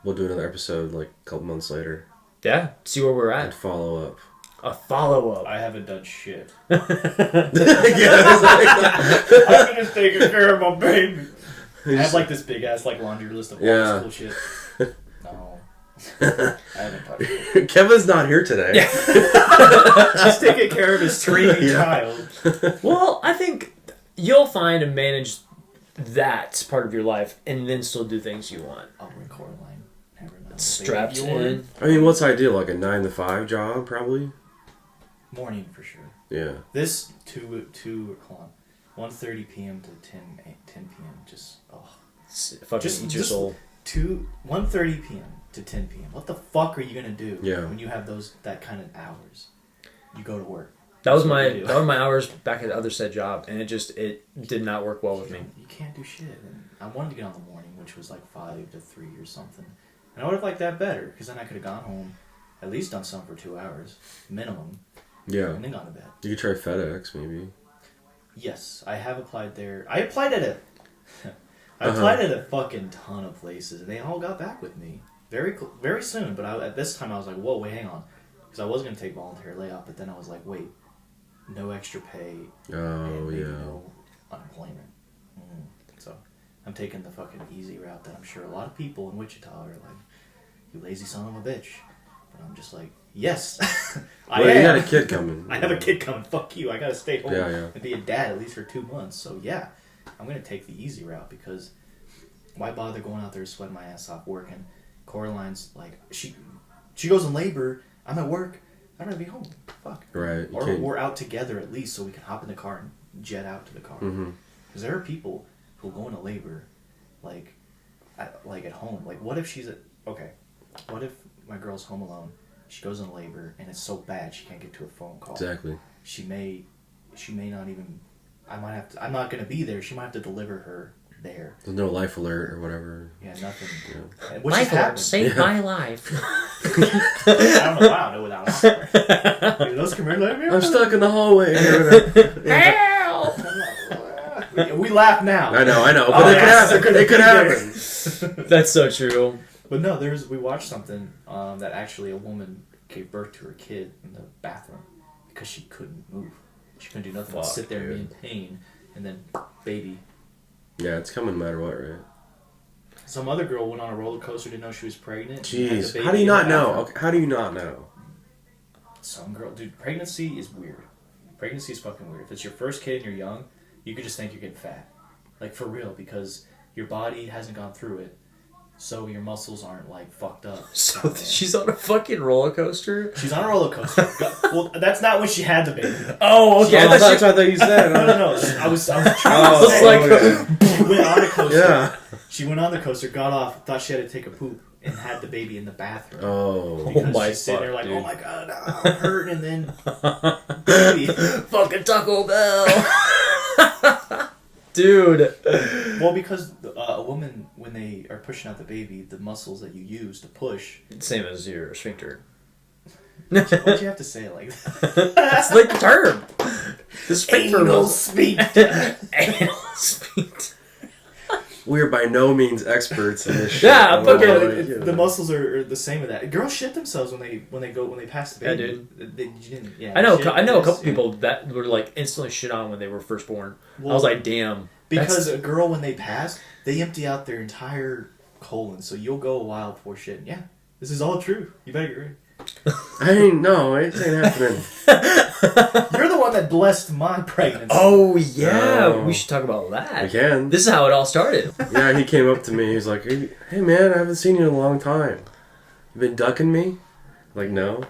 we'll do another episode like a couple months later. Yeah, see where we're at. And follow up. A follow-up. I haven't done shit. Yeah, I'm just taking care of my baby. I have like this big ass like laundry list of all this cool shit. No. I haven't touched it. Kevin's not here today. He's taking care of his screaming child. Well, I think you'll find and manage that part of your life and then still do things you want. I'll bring Coraline. Never mind. Strapped in. I mean, what's ideal? Like a 9 to 5 job, probably. Morning for sure. Yeah. This 1:30 p.m. to 10 p.m. Just Fucking eat your soul. 1:30 p.m. to 10 p.m. What the fuck are you gonna do when you have that kind of hours? You go to work. That was my hours back at the other said job, and it did not work well with me. You can't do shit. And I wanted to get on the morning, which was like 5 to 3 or something. And I would have liked that better because then I could have gone home, at least done something for 2 hours minimum. Yeah. And then gone to bed. You could try FedEx, maybe. Yes, I have applied there. I applied at a fucking ton of places, and they all got back with me very soon. But at this time, I was like, whoa, wait, hang on, because I was gonna take voluntary layoff, but then I was like, wait, no extra pay, and maybe no unemployment. So I'm taking the fucking easy route that I'm sure a lot of people in Wichita are like, you lazy son of a bitch. But I'm just like, yes, I am. You got a kid coming. I have a kid coming. Fuck you. I gotta stay home and be a dad at least for 2 months. So yeah, I'm gonna take the easy route because why bother going out there sweating my ass off working? Coraline's like she goes in labor. I'm at work. I'd rather be home. Fuck. Right. Or we're out together at least so we can hop in the car and jet out to the car. Because there are people who go into labor like at home. Like what if what if my girl's home alone, she goes in labor, and it's so bad she can't get to a phone call. Exactly. She may not even, I'm not going to be there, she might have to deliver her there. There's no life alert or whatever. Yeah, nothing. Yeah. Life alert saved my life. I don't know why I know without Dude, those commercials. I'm stuck in the hallway. Help! We laugh now. I know, but it could happen. That's so true. But no, we watched something that actually a woman gave birth to her kid in the bathroom because she couldn't move. She couldn't do nothing but sit there and be in pain, and then baby. Yeah, it's coming no matter what, right? Some other girl went on a roller coaster, didn't know she was pregnant. Jeez, how do you not know? Okay, how do you not know? Some girl, dude, pregnancy is weird. Pregnancy is fucking weird. If it's your first kid and you're young, you could just think you're getting fat. Like, for real, because your body hasn't gone through it. So your muscles aren't like fucked up. So she's on a fucking roller coaster? She's on a roller coaster. Well, that's not when she had the baby. Oh, okay. That's what I thought you said. No. I was trying to say. She went on a coaster. Yeah. She went on the coaster, got off, thought she had to take a poop, and had the baby in the bathroom. Oh. Because my she's sitting there like, dude. oh my god, I'm hurting, and then baby. Fucking Taco Bell. Dude. Well, because a woman, when they are pushing out the baby, the muscles that you use to push... Same as your sphincter. Why'd you have to say it like that? That's like the term. The sphincter Anal sphincter. Anal sphincter. We are by no means experts in this shit. Yeah, I'm but the muscles are the same with that. Girls shit themselves when they pass the baby. Yeah, dude. Yeah, I know a couple people that were like instantly shit on when they were first born. Well, I was like, damn. Because a girl, when they pass, they empty out their entire colon, so you'll go a while before shitting. Yeah, this is all true. You better get ready. I mean, no, it ain't happening. You're the one that blessed my pregnancy. Oh, yeah. We should talk about that. We can. This is how it all started. Yeah, he came up to me. He's like, hey, man, I haven't seen you in a long time. You been ducking me? I'm like, no.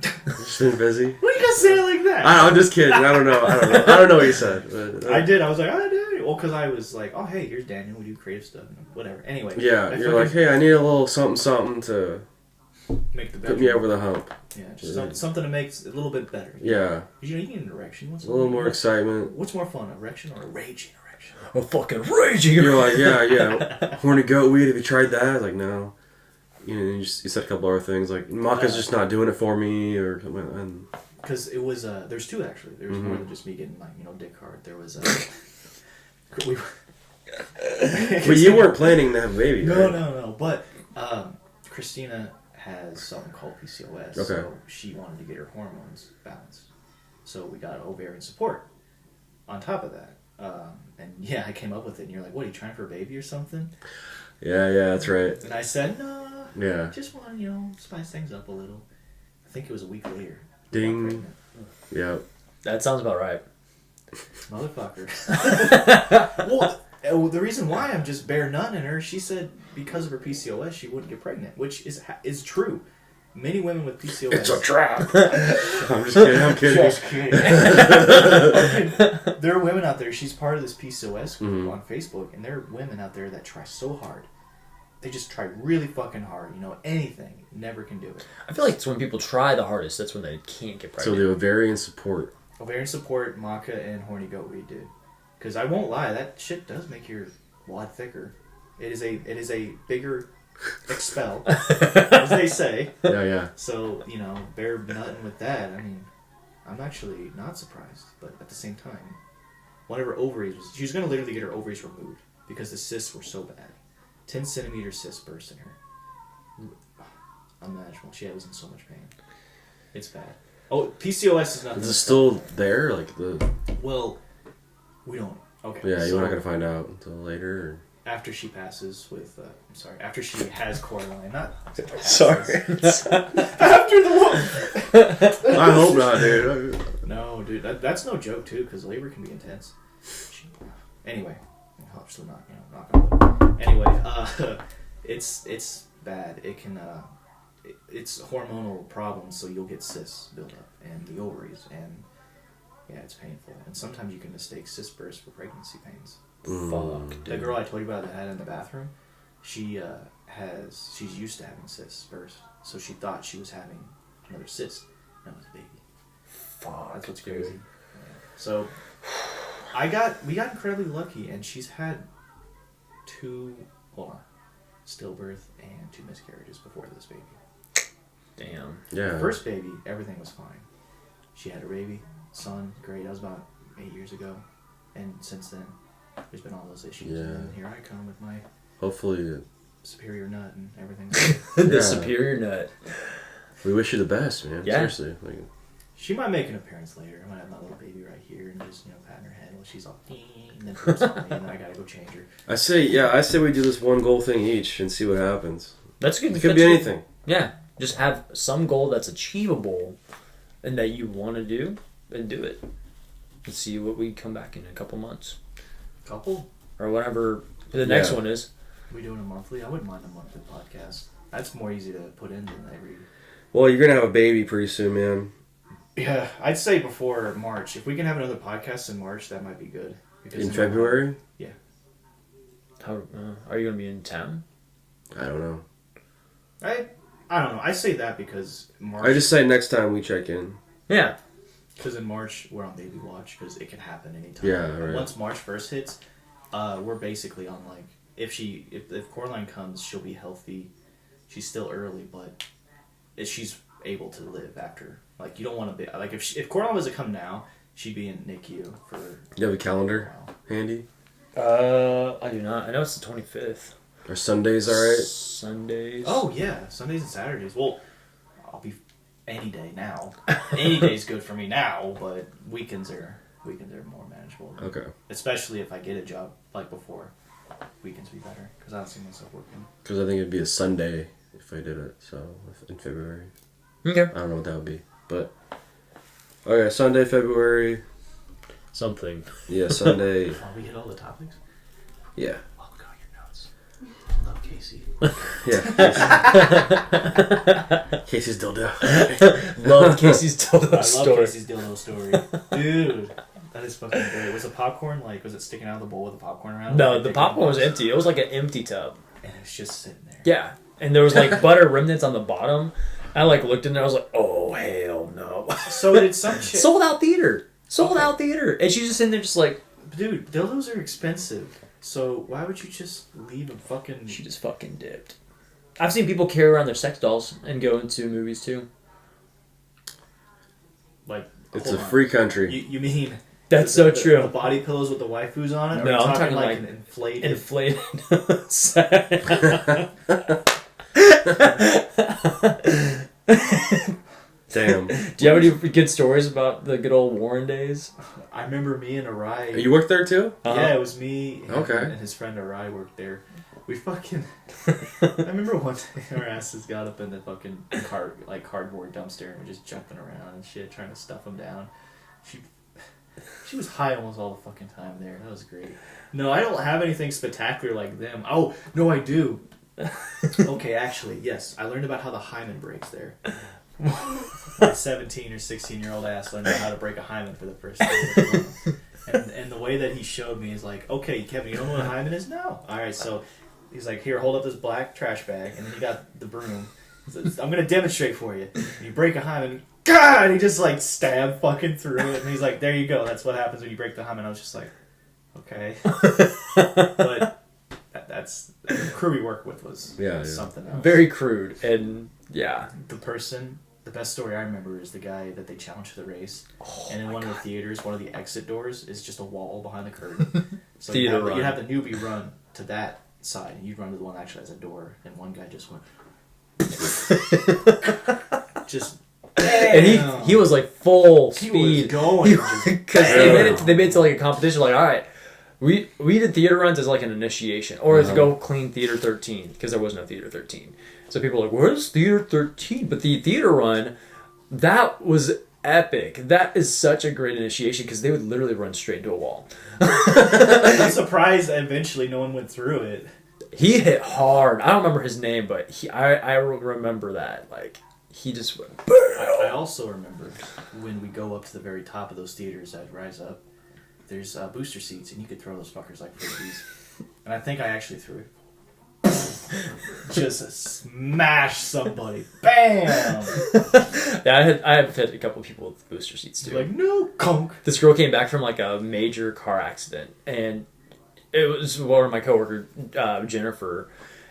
I've just been busy. What are you gonna say it like that? I'm just kidding. I don't know what he said. But, I did. I was like, I did. Well, because I was like, oh, hey, here's Daniel. We do creative stuff. Whatever. Anyway. Yeah, you're like, hey, I need a little something to make the put me over the hump. Yeah, just something to make it a little bit better. Yeah. You need an erection. A little more excitement. What's more fun, erection or a raging erection? A fucking raging You're like, yeah. Horny goat weed, have you tried that? I was like, no. You know, you said a couple other things, like, Maka's just not doing it for me, or something. Because it was, there's two actually. There was more than just me getting my, dick hard. There was, But you weren't planning to have a baby, right? No. But Christina has something called PCOS. Okay. So she wanted to get her hormones balanced. So we got ovarian support on top of that. And yeah, I came up with it, and you're like, what, are you trying for a baby or something? Yeah, that's right. And I said, no, Yeah. just want to, spice things up a little. I think it was a week later. Ding. Yeah. That sounds about right. Motherfucker. Well, the reason why I'm just bare nutting her, she said because of her PCOS she wouldn't get pregnant, which is true. Many women with PCOS. It's a trap. I'm just kidding. Just kidding. There are women out there. She's part of this PCOS group on Facebook, and there are women out there that try so hard. They just try really fucking hard. Anything, never can do it. I feel like it's when people try the hardest. That's when they can't get So pregnant. the ovarian support. Ovarian support, maca, and horny goat weed, dude. Because I won't lie, that shit does make your wad thicker. It is a bigger expel, as they say. Yeah. So, bare nutting with that, I mean, I'm actually not surprised. But at the same time, one of her ovaries she was going to literally get her ovaries removed because the cysts were so bad. 10 centimeter cyst burst in her. Unimaginable. She was in so much pain. It's bad. Oh, PCOS is not... Is it still there? Like the... Well, we don't... Okay. Yeah, so you're not going to find out until later? Or... After she passes with... after she has Coraline, not... Sorry. After the one. I hope not, dude. No, dude, that's no joke, too, because labor can be intense. Anyway, obviously not, knock on wood. Anyway, it's bad. It can... it's hormonal problems, so you'll get cysts build up and the ovaries, and yeah, it's painful. And sometimes you can mistake cyst bursts for pregnancy pains. Fuck, The dude. girl I told you about that I had in the bathroom, she's used to having cysts burst, so she thought she was having another cyst. No, it was a baby. Fuck, That's what's dude. crazy. Yeah. So we got incredibly lucky, and she's had 2 stillbirth and 2 miscarriages before this baby. Damn. Yeah. The first baby, everything was fine. She had her baby, son, great. That was about 8 years ago. And since then, there's been all those issues. Yeah. And here I come with my Hopefully... superior nut and everything. The Yeah. superior nut. We wish you the best, man. Yeah. Seriously. Like, She might make an appearance later. I might have my little baby right here and just, patting her head while she's all, and then poops on me, and then I gotta go change her. I say we do this one goal thing each and see what happens. That's good. It could be anything. Yeah. Just have some goal that's achievable and that you want to do, and do it. Let's see what we come back in a couple months. Couple? Or whatever the next one is. We doing a monthly? I wouldn't mind a monthly podcast. That's more easy to put in than every... Well, you're going to have a baby pretty soon, man. Yeah, I'd say before March. If we can have another podcast in March, that might be good. Because In February? Yeah. How are you going to be in town? I don't know. I don't know. I say that because March... I just say next time we check in. Yeah. Because in March, we're on baby watch because it can happen anytime. Yeah, And right. once March 1st hits, we're basically on, like... If Coraline comes, she'll be healthy. She's still early, but she's able to live after. Like, you don't want to be... Like, if Coraline was to come now, she'd be in NICU for... You have a calendar a while. handy? I do not. I know it's the 25th. Are Sundays alright? Sundays. Oh, yeah. Sundays and Saturdays. Well, I'll be any day now. Any day's good for me now, but weekends are more manageable. Okay. Especially if I get a job like before. Weekends be better, because I don't see myself working. Because I think it'd be a Sunday if I did it, so in February. Okay. I don't know what that would be, but... Okay, Sunday, February. Something. Yeah, Sunday. Oh, we hit all the topics? Yeah. Oh, look at your notes. Love Casey. Yeah. Casey's dildo. Love Casey's dildo I love story. Casey's dildo story. Dude, that is fucking great. Was the popcorn, was it sticking out of the bowl with the popcorn around it? No, Like, the they popcorn was could- empty. It was like an empty tub. And it's just sitting there. Yeah. And there was like butter remnants on the bottom. I looked in there. I was like, oh, hell no. So did some shit... Sold out theater. Sold out theater. And she's just in there just like... Dude, dildos are expensive. So why would you just leave a fucking... She just fucking dipped. I've seen people carry around their sex dolls and go into movies too. Like, It's hold a on. free country. You mean... That's so the true. The body pillows with the waifus on it? Or No, are you I'm talking like like an inflated... Inflated sex. Damn. Do you have any good stories about the good old Warren days? I remember me and Arai. You worked there too? Yeah, it was me Okay. and his friend Arai worked there. We fucking... I remember one day our asses got up in the fucking cardboard dumpster and we're just jumping around and shit, trying to stuff them down. She was high almost all the fucking time there. That was great. No, I don't have anything spectacular like them. Oh, no, I do. Okay, actually, yes. I learned about how the hymen breaks there. My 17 or 16-year-old ass learned how to break a hymen for the first time. And the way that he showed me is like, okay, Kevin, you don't know what a hymen is? No. All right, so he's like, here, hold up this black trash bag. And then he got the broom. He says, I'm going to demonstrate for you. And you break a hymen. God! He just like stabbed fucking through it. And he's like, there you go. That's what happens when you break the hymen. I was just like, okay. But that's the crew we work with was something else. Very crude. And yeah. The best story I remember is the guy that they challenged to the race. Oh, and in one of the theaters, one of the exit doors is just a wall behind the curtain. So you'd have the newbie run to that side, and you'd run to the one that actually has a door. And one guy just went... just... And he was like full speed. He was going. Because they made it to like a competition. Like, all right, we did theater runs as like an initiation, or to go clean Theater 13 because there was no Theater 13. So people were like, "Where's Theater 13?" But the theater run, that was epic. That is such a great initiation because they would literally run straight into a wall. I'm surprised eventually no one went through it. He hit hard. I don't remember his name, but I remember that. Like, he just went... I also remember when we go up to the very top of those theaters that rise up, there's booster seats, and you could throw those fuckers like frisbees. And I think I actually threw it. Just smash somebody. Bam! Yeah, I've hit a couple of people with booster seats too. You're like, no, conk. This girl came back from like a major car accident, and it was one of my coworker, Jennifer,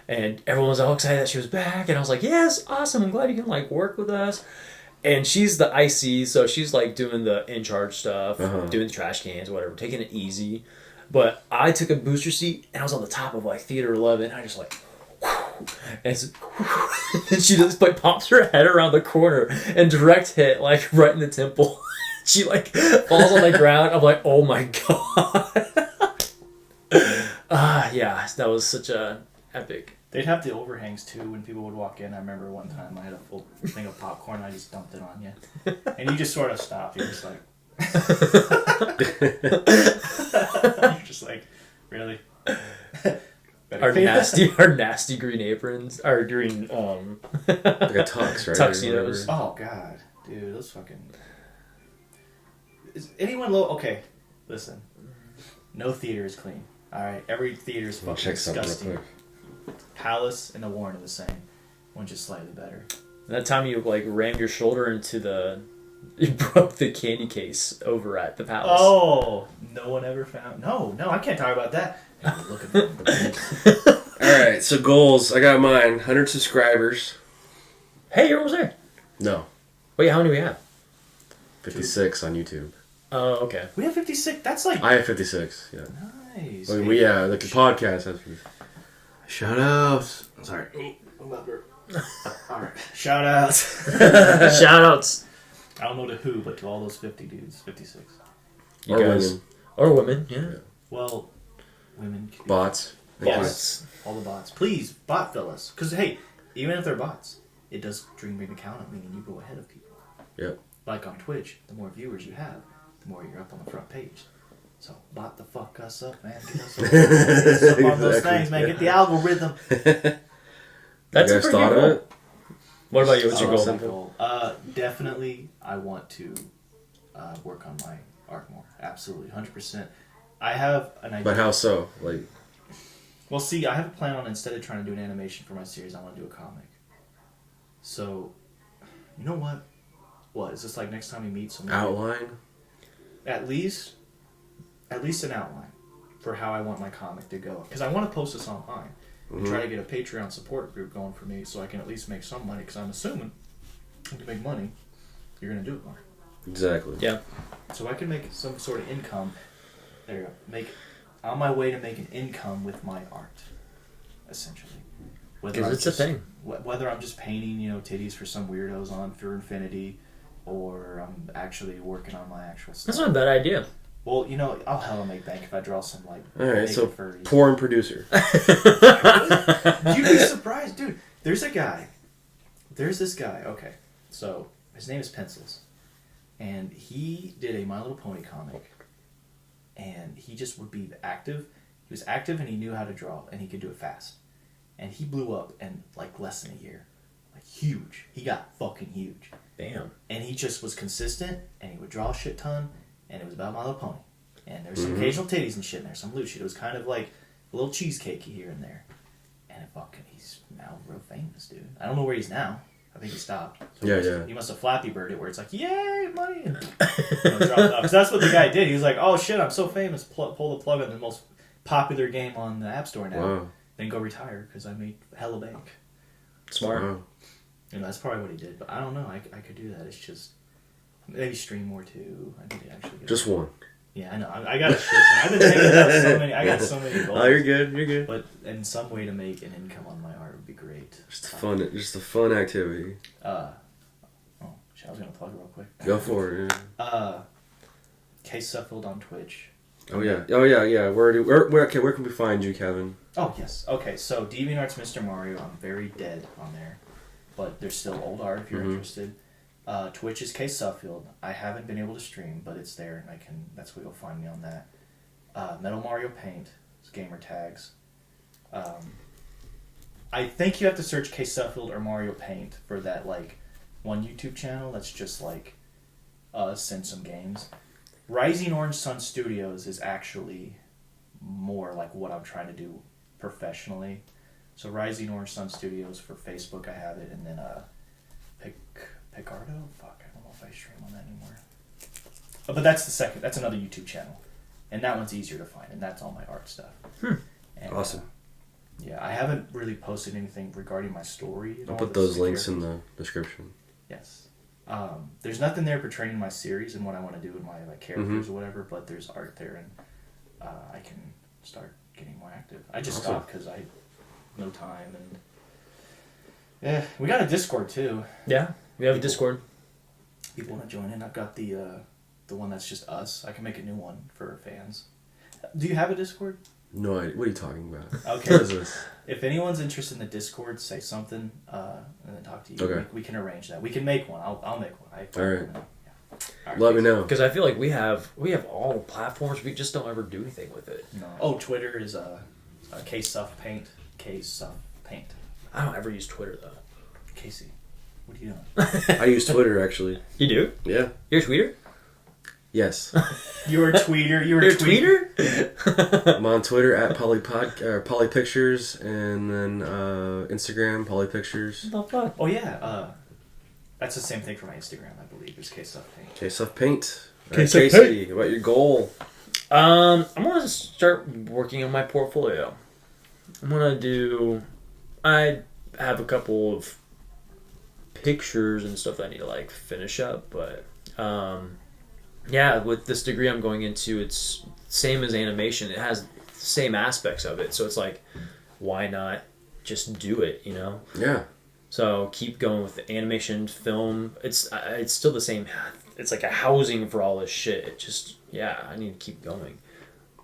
and everyone was all excited that she was back, and I was like, yes, awesome, I'm glad you can like work with us. And she's the IC, so she's like doing the in charge stuff, doing the trash cans, whatever, taking it easy. But I took a booster seat, and I was on the top of like Theater 11, and I just like, and she just like pops her head around the corner and direct hit like right in the temple. She like falls on the ground. I'm like, oh my god. Yeah, that was such a epic. They'd have the overhangs too when people would walk in. I remember one time I had a full thing of popcorn and I just dumped it on you. And you just sort of stopped. You're just like... You're just like, really? Our nasty green aprons. Our green... like a tux, right? Tuxedos. Oh, God. Dude, those fucking... Is anyone low... Okay, listen. No theater is clean. Alright? Every theater is fucking disgusting. Palace and the Warren are the same. One's just slightly better. That time you like rammed your shoulder into the... You broke the candy case over at the Palace. Oh! No one ever found... No, I can't talk about that. Look at the Alright, so goals. I got mine. 100 subscribers. Hey, you're almost there. No. Wait, how many do we have? 56 on YouTube. Oh, okay. We have 56. That's like... I have 56, yeah. Nice. I mean, like the podcast has 56. Shout outs. Sorry. Alright. Shout outs. Shout outs. I don't know to who, but to all those 50 dudes. 56. You guys. Women. Or women, yeah. Well, women. Bots. Yes. All the bots. Please, bot fellas. Because, hey, even if they're bots, it does bring the count up, meaning you go ahead of people. Yep. Like on Twitch, the more viewers you have, the more you're up on the front page. So, bot the fuck us up, man. Get us up on those things, man. Get the algorithm. That's you guys thought of it? What about you? What's your goal? Definitely, I want to work on my art more. Absolutely, 100%. I have an idea. But how so? Like, well, see, I have a plan on instead of trying to do an animation for my series, I want to do a comic. So, you know what? What is this like next time we meet? So outline. At least an outline for how I want my comic to go. Because I want to post this online and try to get a Patreon support group going for me so I can at least make some money. Because I'm assuming if you make money, you're going to do it more. Exactly. Yeah. So I can make some sort of income. There you go. On my way to make an income with my art, essentially. Because it's a thing. Whether I'm just painting, titties for some weirdos on for infinity, or I'm actually working on my actual stuff. That's not a bad idea. Well, I'll hella make bank if I draw some like. All right, so furries. porn producer. You'd be surprised, dude. There's this guy. Okay, so his name is Pencils, and he did a My Little Pony comic, and he just would be active. He was active, and he knew how to draw, and he could do it fast, and he blew up in like less than a year, like huge. He got fucking huge. Damn. And he just was consistent, and he would draw a shit ton, and it was about My Little Pony. And there was some occasional titties and shit in there, some loot shit. It was kind of like a little cheesecakey here and there. And he's now real famous, dude. I don't know where he's now. I think he stopped. So he must have Flappy Birded, where it's like, yay, money! And dropped off. Because that's what the guy did. He was like, oh shit, I'm so famous. Pull the plug on the most popular game on the App Store now. Wow. Then go retire, because I made hella bank. Smart. Wow. That's probably what he did. But I don't know. I could do that. It's just... Maybe stream more too. I need to actually get just one. Yeah, I know. I got a shit ton. I've been thinking about so many. I got so many goals. Oh, you're good. But in some way to make an income on my art would be great. Just a fun activity. Shit, I was gonna plug it real quick. Go for it. Yeah. Case Suffield on Twitch. Oh yeah. Where can we find you, Kevin? Oh yes. Okay, so DeviantArt's Mr. Mario. I'm very dead on there, but there's still old art if you're interested. Twitch is Case Suffield. I haven't been able to stream, but it's there, and that's where you'll find me on that. Metal Mario Paint is gamer tags. I think you have to search Case Suffield or Mario Paint for that like one YouTube channel that's just like us and some games. Rising Orange Sun Studios is actually more like what I'm trying to do professionally. So Rising Orange Sun Studios for Facebook, I have it, and then Picardo? Fuck, I don't know if I stream on that anymore. But that's another YouTube channel. And that one's easier to find, and that's all my art stuff. And, awesome. I haven't really posted anything regarding my story. I'll put those links in the description. Yes. There's nothing there portraying my series and what I want to do with my characters or whatever, but there's art there, and I can start getting more active. I just stopped because I no time, and yeah, we got a Discord too. Yeah, we have a Discord. People want to join in. I've got the one that's just us. I can make a new one for fans. Do you have a Discord? No idea. What are you talking about? Okay. What is this? If anyone's interested in the Discord, say something, and then talk to you. Okay. We can arrange that. We can make one. I'll make one. All right. Yeah. Let me know. Because I feel like we have all the platforms. We just don't ever do anything with it. No. Oh, Twitter is Case Suff Paint. Case Suff Paint. I don't ever use Twitter though. Casey, what are you doing? I use Twitter actually. You do? Yeah. You're a tweeter? Yes. You're a tweeter. You're a tweeter? I'm on Twitter at PoliPictures, and then Instagram PoliPictures. What the fuck? Oh yeah. That's the same thing for my Instagram, I believe. Is Case Suff Paint. Case of Paint. Case of Casey, about your goal? I'm gonna start working on my portfolio. I have a couple of pictures and stuff that I need to like finish up, but yeah, with this degree I'm going into, it's same as animation. It has the same aspects of it, so it's like, why not just do it, you know? Yeah. So keep going with the animation, film. It's still the same. It's like a housing for all this shit. It just, I need to keep going.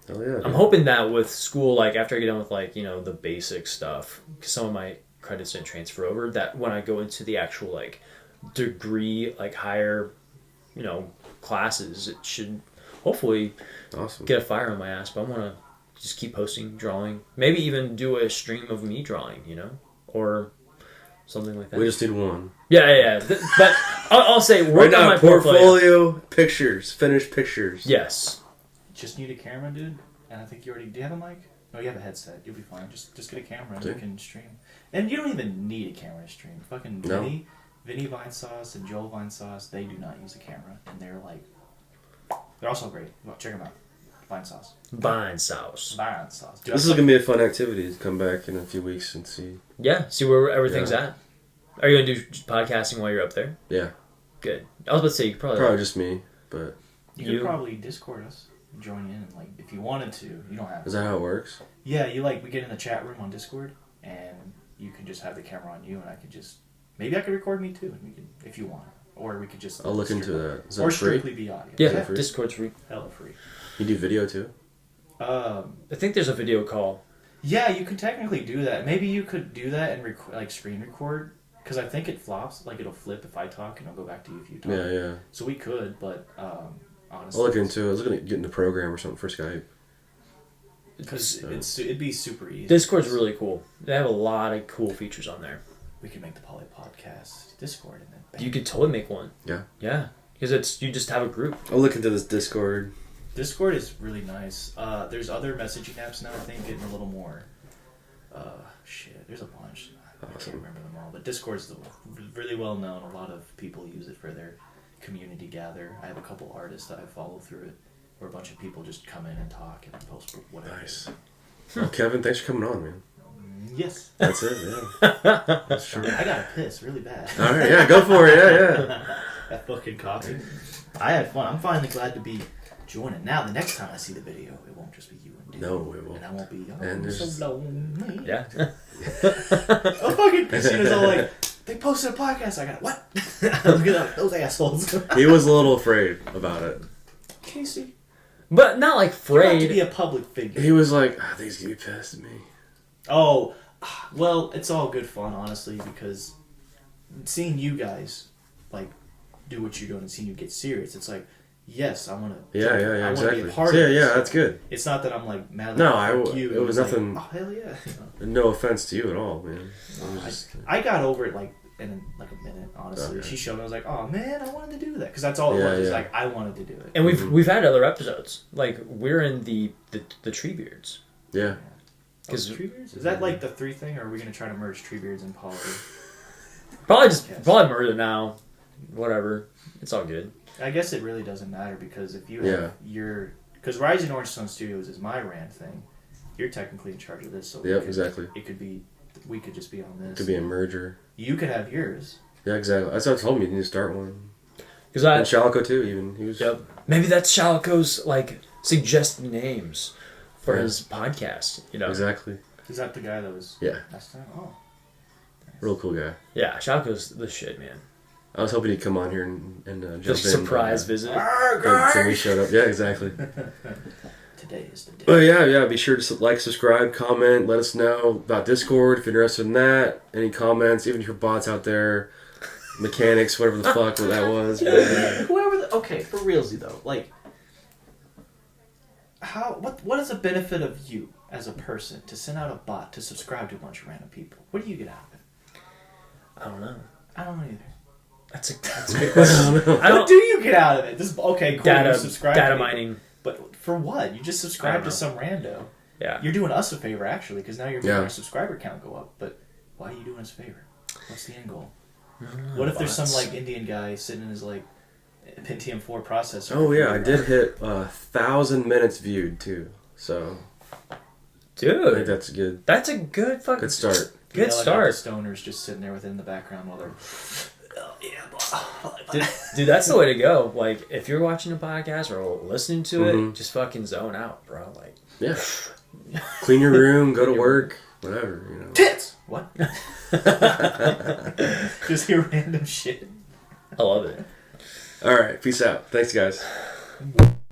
Hell yeah. I'm hoping that with school, like after I get done with like, the basic stuff, because some of my credits didn't transfer over, that when I go into the actual like degree, like higher, classes, it should hopefully get a fire on my ass. But I want to just keep posting, drawing, maybe even do a stream of me drawing, or something like that. We just need one. Yeah. But I'll say work right on now, my portfolio. Pictures, finished pictures. Yes. Just need a camera, dude. And I think you already... Do you have a mic? No, you have a headset. You'll be fine. Just get a camera and you can stream. And you don't even need a camera to stream. Fucking Vinny Vinesauce and Joel Vinesauce, they do not use a camera. And they're like... They're also great. Well, check them out. Vinesauce. Vinesauce. This is going to be a fun activity to come back in a few weeks and see. Yeah, see where everything's at. Are you going to do podcasting while you're up there? Yeah. Good. I was about to say, you could probably... Probably just me, but... You could probably Discord us. Join in, and like if you wanted to, you don't have to. Is that how it works? Yeah, we get in the chat room on Discord, and you can just have the camera on you, and I could just maybe I could record me too, and we can if you want, or we could just. I'll look into that. Is that or free? strictly be audio. Yeah, free? Discord's free. Hella free. You do video too? I think there's a video call. Yeah, you can technically do that. Maybe you could do that and like screen record, because I think it flops. Like it'll flip if I talk, and it'll go back to you if you talk. Yeah. So we could, but honestly, I'll look into it. I was looking at getting the program or something for Skype. because it'd be super easy. Discord's really cool. They have a lot of cool features on there. We could make the PoliPodcast Discord, and then bang. You could totally make one. Yeah. Yeah, because you just have a group. I'll look into this Discord. Discord is really nice. There's other messaging apps now, I think, getting a little more. There's a bunch. I can't remember them all, but Discord's really well known. A lot of people use it for their community gather. I have a couple artists that I follow through it, where a bunch of people just come in and talk and post whatever. Nice. Well, Kevin, thanks for coming on, man. Yes. That's it, yeah. That's true. I gotta piss really bad. All right, yeah, go for it, yeah. That fucking coffee. I had fun. I'm finally glad to be joining. Now, the next time I see the video, it won't just be you and Dude. No, it won't. And I won't be, And there's- so lonely. Yeah. Oh, fucking Christina's all like, they posted a podcast. I got, what? Look at those assholes. He was a little afraid about it. Casey, But not like you're about to afraid. be a public figure. He was like, I think he's gonna be pissed at me. Oh, well, it's all good fun, honestly, because seeing you guys, like, do what you're doing and seeing you get serious, it's like, yes, I want to. Yeah, I want exactly. to be a part Yeah, of this. yeah, that's good. It's not that I'm like mad. No, fuck you. it was It's nothing- Like, oh hell yeah! No offense to you at all, man. It was just, I got over it like in like a minute. Honestly, Okay. she showed me. I was like, oh man, I wanted to do that because that's all it Yeah, was. It's yeah. like I wanted to do it. And we've had other episodes. Like we're in the Treebeards. yeah. Because Treebeards, is that like the 3 thing, or are we gonna try to merge Treebeards and Poly? Probably murder now. Whatever. It's all good. I guess it really doesn't matter because if you Yeah. have because Rising Orange Stone Studios is my rand thing, you're technically in charge of this. So Yep, exactly. It could be we could just be on this. Could be a merger. You could have yours. Yeah, exactly. That's what I told him. You need to start one. Because And Shalco too. Even he was. Yep. Maybe that's Shalco's like suggesting names for Yeah. his podcast. You know. Exactly. Is that the guy that was Yeah. last time? Oh. Real cool guy. Yeah, Shalco's the shit, man. I was hoping he'd come on here and jump The in. surprise visit. Until we showed up. Yeah, exactly. Today is the day. But yeah, be sure to like, subscribe, comment, let us know about Discord if you're interested in that. Any comments, even if your bots out there, mechanics, whatever the fuck that was. Whoever okay, for realsy though, like what is the benefit of you as a person to send out a bot to subscribe to a bunch of random people? What do you get out of it? I don't know. I don't know either. That's a good question. What do you get out of it? This okay, cool. You subscribe data to me, mining. but for what? You just subscribe to some rando. Yeah. You're doing us a favor actually, because now you're making Yeah. our subscriber count go up. But why are you doing us a favor? What's the end goal? What if there's some like Indian guy sitting in his like Pentium 4 processor? Oh yeah, I did hit 1,000 minutes viewed too. So I think Dude, that's good. that's a good fucking Good start. Good start. The stoners just sitting there within the background while they're. Oh, yeah, Dude, that's the way to go. Like, if you're watching a podcast or listening to it, Mhm. just fucking zone out, bro. Like, Yeah. Clean your room, go to work, whatever, you know. Tits! What? Just hear random shit. I love it. All right, peace out. Thanks, guys.